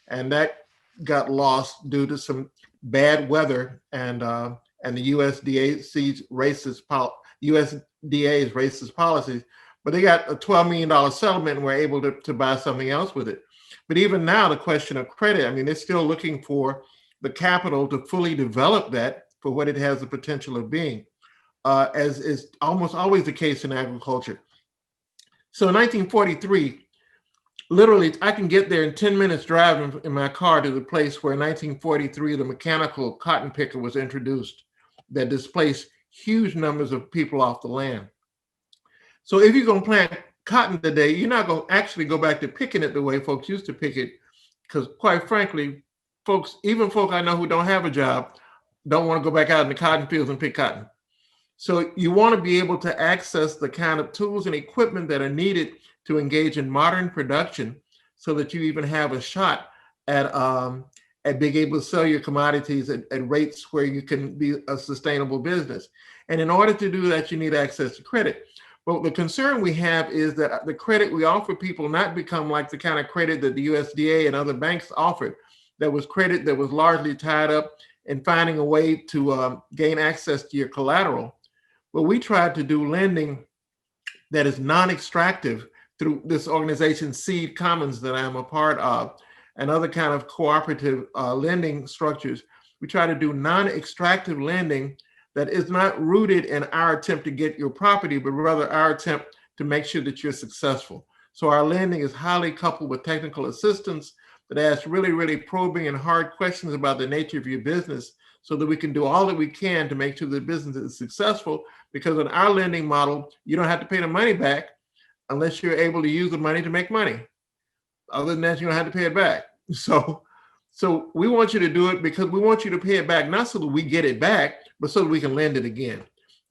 And that got lost due to some bad weather and the USDA's racist policies. but they got a $12 million settlement and were able to buy something else with it. But even now, the question of credit, I mean, they're still looking for the capital to fully develop that for what it has the potential of being, as is almost always the case in agriculture. So in 1943, literally, I can get there in 10 minutes driving in my car to the place where in 1943, the mechanical cotton picker was introduced that displaced huge numbers of people off the land. So if you're going to plant cotton today, you're not going to actually go back to picking it the way folks used to pick it, because quite frankly, folks, even folk I know who don't have a job, don't want to go back out in the cotton fields and pick cotton. So you want to be able to access the kind of tools and equipment that are needed to engage in modern production so that you even have a shot at being able to sell your commodities at rates where you can be a sustainable business. And in order to do that, you need access to credit. But the concern we have is that the credit we offer people not become like the kind of credit that the USDA and other banks offered. That was credit that was largely tied up in finding a way to gain access to your collateral. But we tried to do lending that is non-extractive through this organization, Seed Commons, that I'm a part of, and other kind of cooperative lending structures. We try to do non-extractive lending that is not rooted in our attempt to get your property, but rather our attempt to make sure that you're successful. So our lending is highly coupled with technical assistance that asks really, really probing and hard questions about the nature of your business so that we can do all that we can to make sure the business is successful. Because in our lending model, you don't have to pay the money back unless you're able to use the money to make money. Other than that, you don't have to pay it back. So we want you to do it because we want you to pay it back, not so that we get it back, but so that we can lend it again.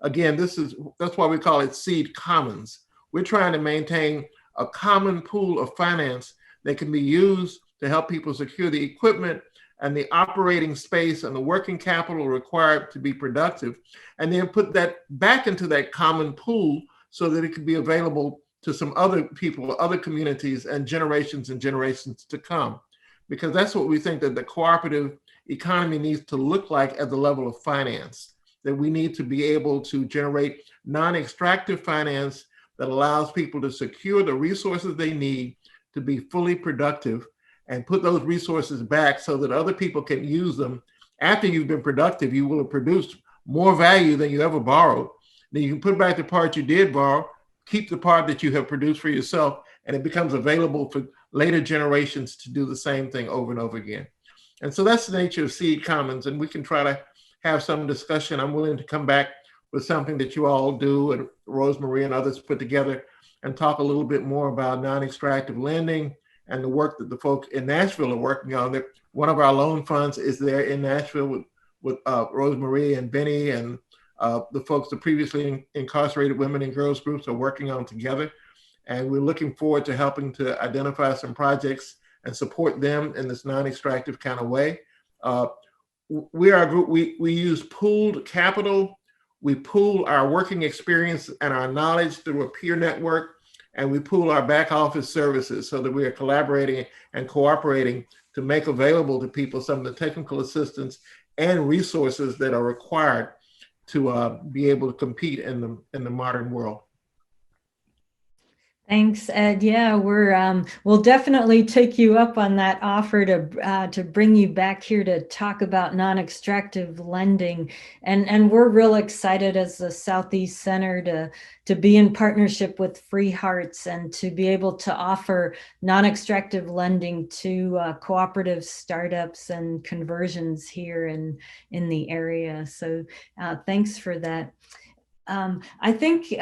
Again, that's why we call it Seed Commons. We're trying to maintain a common pool of finance that can be used to help people secure the equipment and the operating space and the working capital required to be productive, and then put that back into that common pool so that it can be available to some other people, other communities, and generations to come. Because that's what we think that the cooperative economy needs to look like at the level of finance, that we need to be able to generate non-extractive finance that allows people to secure the resources they need to be fully productive and put those resources back so that other people can use them. After you've been productive, you will have produced more value than you ever borrowed. Then you can put back the part you did borrow, keep the part that you have produced for yourself, and it becomes available for later generations to do the same thing over and over again. And so that's the nature of Seed Commons, and we can try to have some discussion. I'm willing to come back with something that you all do and Rosemary and others put together and talk a little bit more about non-extractive lending and the work that the folks in Nashville are working on. One of our loan funds is there in Nashville with Rosemary and Benny and the folks, the previously incarcerated women and girls groups are working on together. And we're looking forward to helping to identify some projects and support them in this non-extractive kind of way. We are a group, we use pooled capital. We pool our working experience and our knowledge through a peer network, and we pool our back office services so that we are collaborating and cooperating to make available to people some of the technical assistance and resources that are required to be able to compete in the modern world. Thanks, Ed. Yeah, we'll definitely take you up on that offer to bring you back here to talk about non-extractive lending, and we're real excited as the Southeast Center to be in partnership with Free Hearts and to be able to offer non-extractive lending to cooperative startups and conversions here in the area. So thanks for that. I think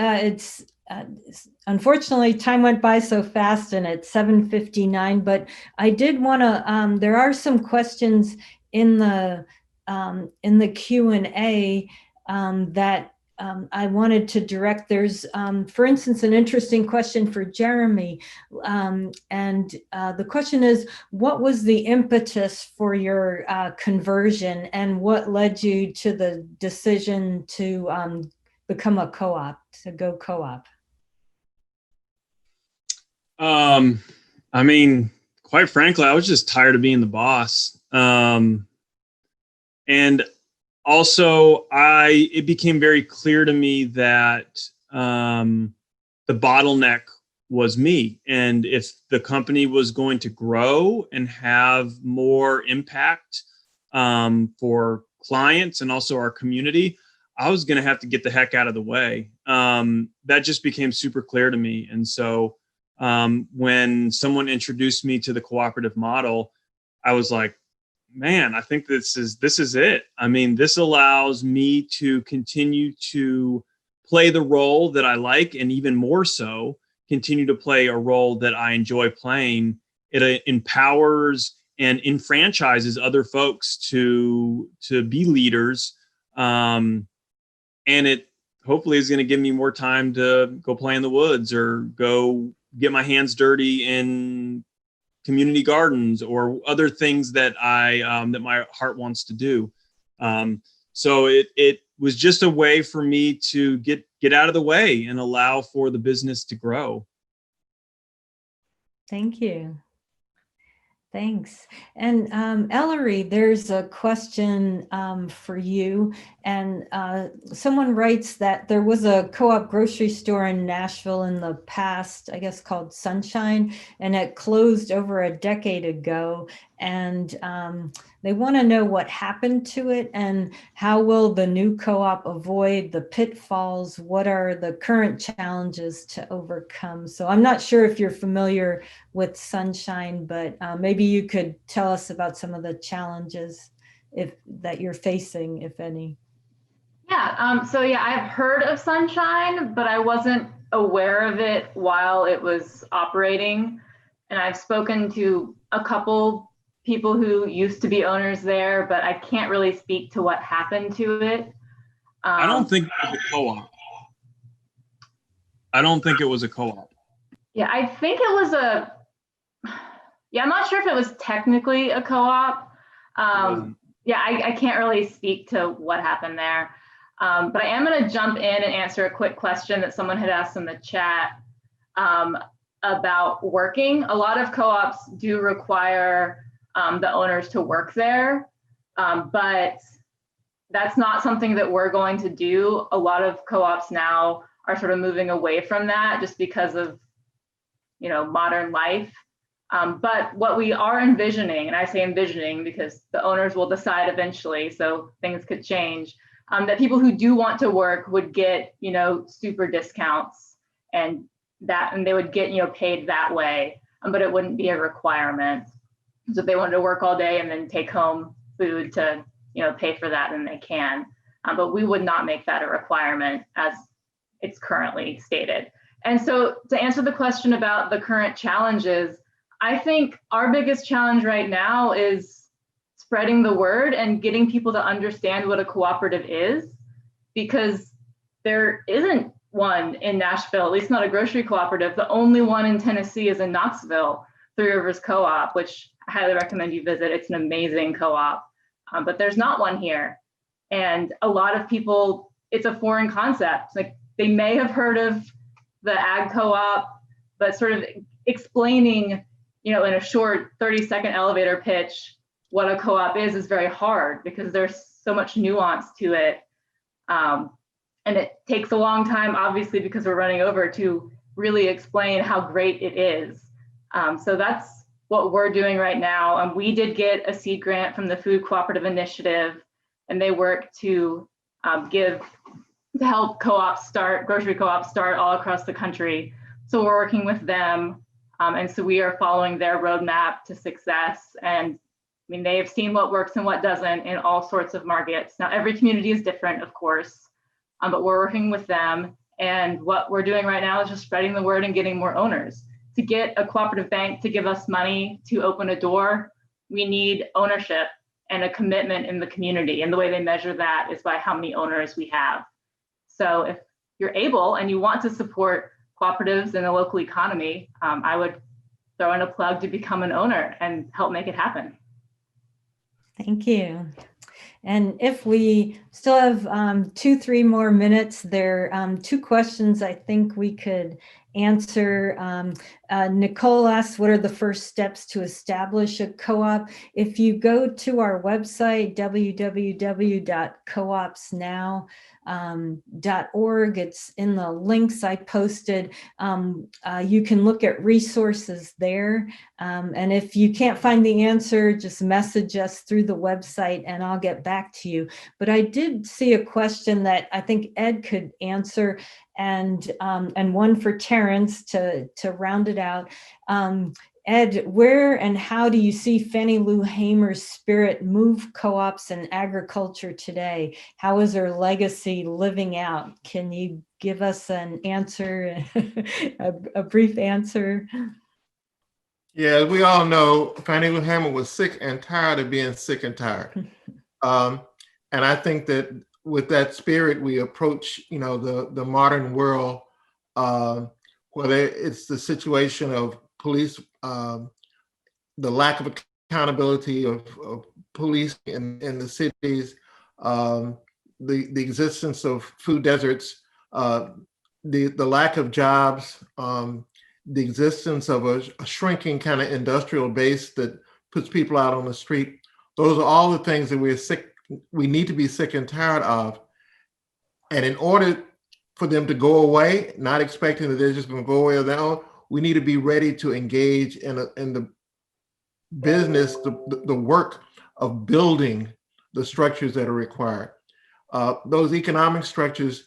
unfortunately, time went by so fast and it's 7:59, but I did want to, there are some questions in the Q&A that I wanted to direct. There's, for instance, an interesting question for Jeremy. The question is, what was the impetus for your conversion and what led you to the decision to become a co-op, to go co-op? I mean, quite frankly, I was just tired of being the boss. And also it became very clear to me that, the bottleneck was me. And if the company was going to grow and have more impact for clients and also our community, I was going to have to get the heck out of the way. That just became super clear to me. And so when someone introduced me to the cooperative model, I was like, man, I think this is it. I mean, this allows me to continue to play the role that I like, and even more so, continue to play a role that I enjoy playing. It empowers and enfranchises other folks to be leaders. And it hopefully is going to give me more time to go play in the woods or go get my hands dirty in community gardens or other things that that my heart wants to do. So it was just a way for me to get out of the way and allow for the business to grow. Thank you. Thanks. And Ellery, there's a question for you. And someone writes that there was a co-op grocery store in Nashville in the past, I guess called Sunshine, and it closed over a decade ago. And they want to know what happened to it and how will the new co-op avoid the pitfalls? What are the current challenges to overcome? So I'm not sure if you're familiar with Sunshine, but maybe you could tell us about some of the challenges that you're facing, if any. Yeah, so yeah, I've heard of Sunshine, but I wasn't aware of it while it was operating. And I've spoken to a couple people who used to be owners there, but I can't really speak to what happened to it. I don't think it was a co-op. I don't think it was a co-op. Yeah, I think it was I'm not sure if it was technically a co-op. Yeah, I can't really speak to what happened there. But I am going to jump in and answer a quick question that someone had asked in the chat about working. A lot of co-ops do require the owners to work there, but that's not something that we're going to do. A lot of co-ops now are sort of moving away from that just because of, modern life. But what we are envisioning, and I say envisioning because the owners will decide eventually, so things could change, that people who do want to work would get, super discounts and they would get, paid that way, but it wouldn't be a requirement. So if they wanted to work all day and then take home food to, pay for that, then they can. But we would not make that a requirement as it's currently stated. And so to answer the question about the current challenges, I think our biggest challenge right now is spreading the word and getting people to understand what a cooperative is, because there isn't one in Nashville, at least not a grocery cooperative. The only one in Tennessee is in Knoxville, Three Rivers Co-op, which I highly recommend you visit. It's an amazing co-op, but there's not one here. And a lot of people, it's a foreign concept. Like they may have heard of the ag co-op, but sort of explaining, in a short 30-second elevator pitch, what a co-op is very hard because there's so much nuance to it. And it takes a long time, obviously, because we're running over to really explain how great it is. So that's what we're doing right now. We did get a seed grant from the Food Cooperative Initiative, and they work to help co-ops grocery co-ops start all across the country. So we're working with them. And so we are following their roadmap to success. And they have seen what works and what doesn't in all sorts of markets. Now, every community is different, of course, but we're working with them. And what we're doing right now is just spreading the word and getting more owners. To get a cooperative bank to give us money to open a door, we need ownership and a commitment in the community. And the way they measure that is by how many owners we have. So if you're able and you want to support cooperatives in the local economy, I would throw in a plug to become an owner and help make it happen. Thank you. And if we still have 2-3 more minutes, there are 2 questions I think we could answer. Nicole asked, what are the first steps to establish a co-op? If you go to our website, www.coopsnow.org, it's in the links I posted. You can look at resources there. And if you can't find the answer, just message us through the website and I'll get back to you. But I did see a question that I think Ed could answer, and one for Terence to round it out. Ed, where and how do you see Fannie Lou Hamer's spirit move co-ops and agriculture today? How is her legacy living out? Can you give us an answer, a brief answer? Yeah, as we all know, Fannie Lou Hamer was sick and tired of being sick and tired. And I think that with that spirit, we approach, the modern world, whether it's the situation of police, the lack of accountability of police in the cities, the existence of food deserts, the lack of jobs, the existence of a shrinking kind of industrial base that puts people out on the street. Those are all the things that we need to be sick and tired of. And in order for them to go away, not expecting that they're just going to go away on their own, we need to be ready to engage in the business, the work of building the structures that are required. Those economic structures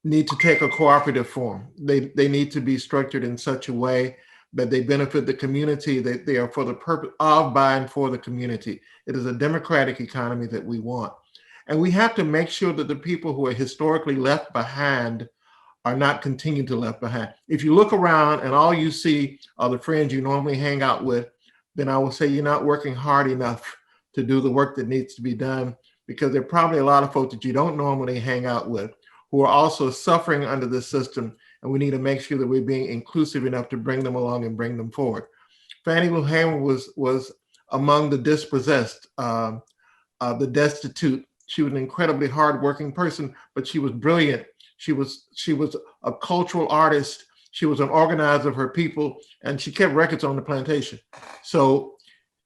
need to take a cooperative form. They need to be structured in such a way that they benefit the community, that they are for the purpose of, by, and for the community. It is a democratic economy that we want. And we have to make sure that the people who are historically left behind are not continued to left behind. If you look around and all you see are the friends you normally hang out with, then I will say you're not working hard enough to do the work that needs to be done, because there are probably a lot of folks that you don't normally hang out with who are also suffering under this system, and we need to make sure that we're being inclusive enough to bring them along and bring them forward. Fannie Lou Hamer was among the dispossessed, the destitute. She was an incredibly hardworking person, but she was brilliant. She was a cultural artist. She was an organizer of her people, and she kept records on the plantation. So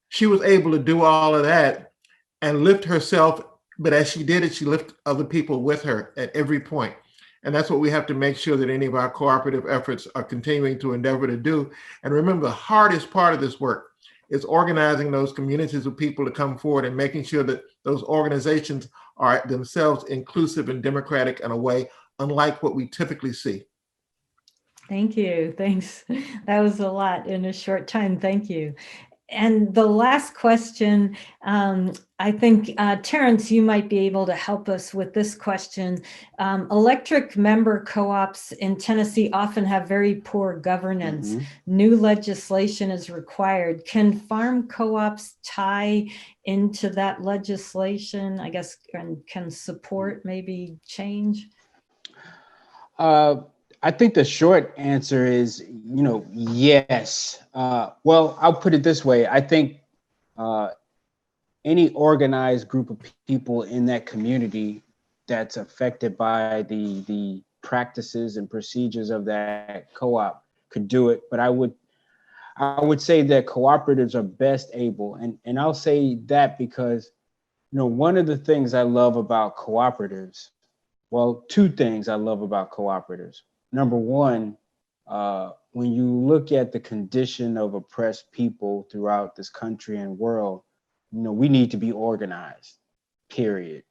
she was able to do all of that and lift herself. But as she did it, she lifted other people with her at every point. And that's what we have to make sure that any of our cooperative efforts are continuing to endeavor to do. And remember, the hardest part of this work is organizing those communities of people to come forward and making sure that those organizations are themselves inclusive and democratic in a way unlike what we typically see. Thank you. Thanks. That was a lot in a short time. Thank you. And the last question, I think, Terence, you might be able to help us with this question. Electric member co-ops in Tennessee often have very poor governance. Mm-hmm. New legislation is required. Can farm co-ops tie into that legislation, I guess, and can support maybe change? I think the short answer is, yes. Well, I'll put it this way. I think any organized group of people in that community that's affected by the practices and procedures of that co-op could do it. But I would say that cooperatives are best able, and I'll say that because, one of the things I love about cooperatives, well, two things I love about cooperatives. Number one, when you look at the condition of oppressed people throughout this country and world, we need to be organized, period.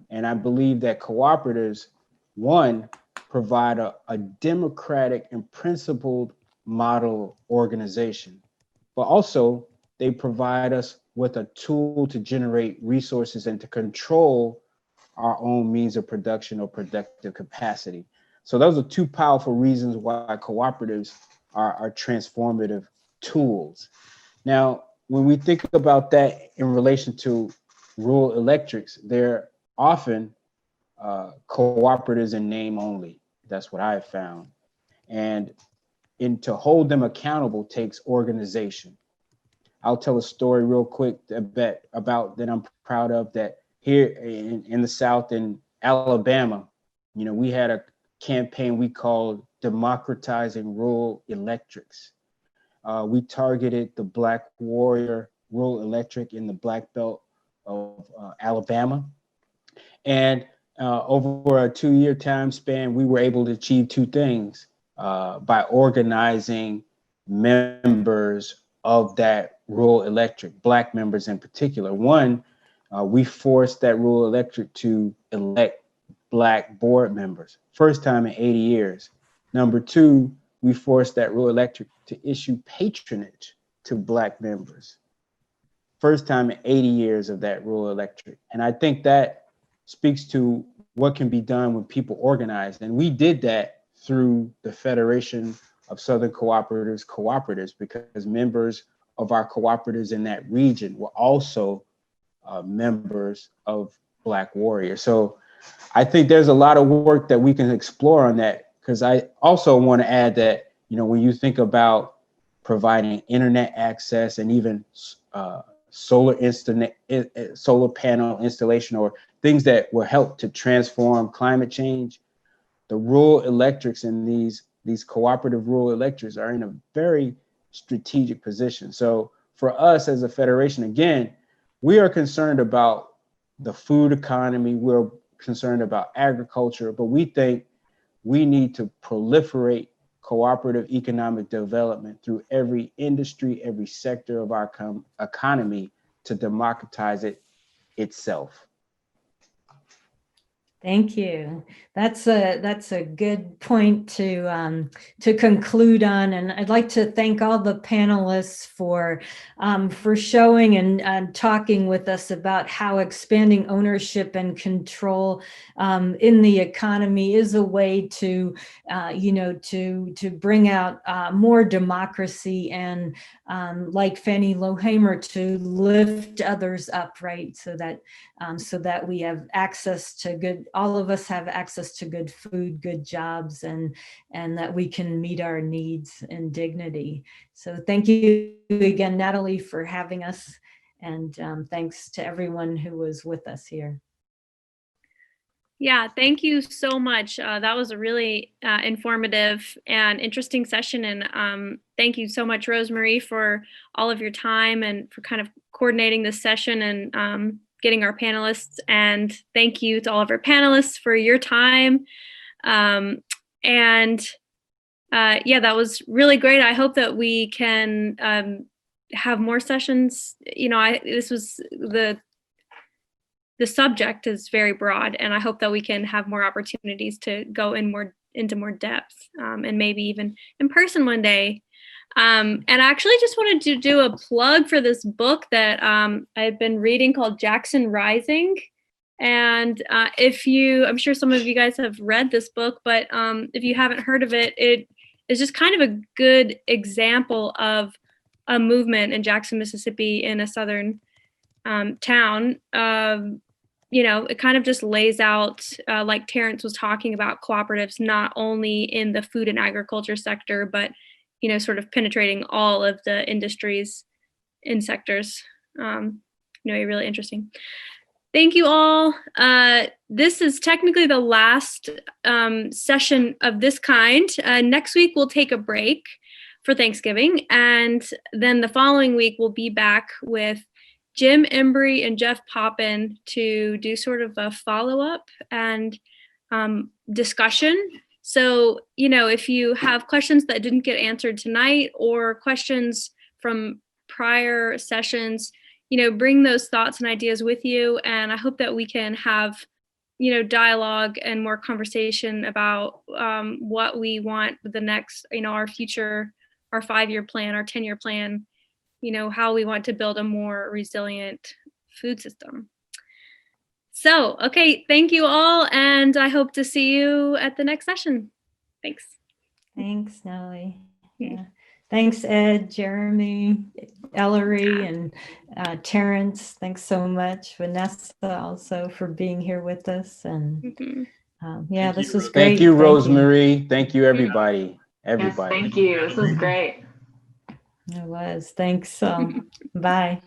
And I believe that cooperatives, one, provide a democratic and principled model organization, but also they provide us with a tool to generate resources and to control our own means of production or productive capacity. So those are two powerful reasons why cooperatives are transformative tools. Now, when we think about that in relation to rural electrics, they're often cooperatives in name only. That's what I've found. And to hold them accountable takes organization. I'll tell a story real quick about that I'm proud of, that here in the South, in Alabama, we had campaign we called Democratizing Rural Electrics. We targeted the Black Warrior Rural Electric in the Black Belt of Alabama. And over a 2-year time span, we were able to achieve two things by organizing members of that rural electric, Black members in particular. One, we forced that rural electric to elect Black board members, first time in 80 years. Number two, we forced that rural electric to issue patronage to Black members, first time in 80 years of that rural electric. And I think that speaks to what can be done when people organize. And we did that through the Federation of Southern Cooperatives, because members of our cooperatives in that region were also members of Black Warrior. So I think there's a lot of work that we can explore on that, because I also want to add that, when you think about providing internet access and even solar panel installation, or things that will help to transform climate change, the rural electrics in these cooperative rural electrics are in a very strategic position. So for us as a federation, again, we are concerned about the food economy, we're concerned about agriculture, but we think we need to proliferate cooperative economic development through every industry, every sector of our economy to democratize it itself. Thank you. That's a good point to conclude on, and I'd like to thank all the panelists for showing and talking with us about how expanding ownership and control in the economy is a way to to bring out more democracy and like Fannie Lohamer, to lift others up, right? So that we have access to all of us have access to good food, good jobs, and that we can meet our needs in dignity. So thank you again, Natalie, for having us. And thanks to everyone who was with us here. Yeah, thank you so much. That was a really informative and interesting session. And thank you so much, Rosemary, for all of your time and for kind of coordinating this session and getting our panelists. And thank you to all of our panelists for your time. Yeah, that was really great. I hope that we can have more sessions. This was the subject is very broad, and I hope that we can have more opportunities to go into more depth, and maybe even in person one day. And I actually just wanted to do a plug for this book that I've been reading called Jackson Rising. And I'm sure some of you guys have read this book, but if you haven't heard of it, it is just kind of a good example of a movement in Jackson, Mississippi, in a southern town. It kind of just lays out, like Terence was talking about, cooperatives not only in the food and agriculture sector, but sort of penetrating all of the industries in sectors. Really interesting. Thank you all. This is technically the last session of this kind. Next week, we'll take a break for Thanksgiving. And then the following week, we'll be back with Jim Embry and Jeff Poppin to do sort of a follow-up and discussion. So, if you have questions that didn't get answered tonight or questions from prior sessions, bring those thoughts and ideas with you. And I hope that we can have, dialogue and more conversation about what we want the next, our future, our 5-year plan, our 10-year plan, how we want to build a more resilient food system. So, okay, thank you all, and I hope to see you at the next session. Thanks. Thanks, Nellie. Yeah. Thanks, Ed, Jeremy, Ellery, and Terence. Thanks so much. Vanessa also for being here with us. And yeah, this was great. Thank you, Rosemary. Thank you, everybody. Yes, thank you. This was great. It was. Thanks. Bye.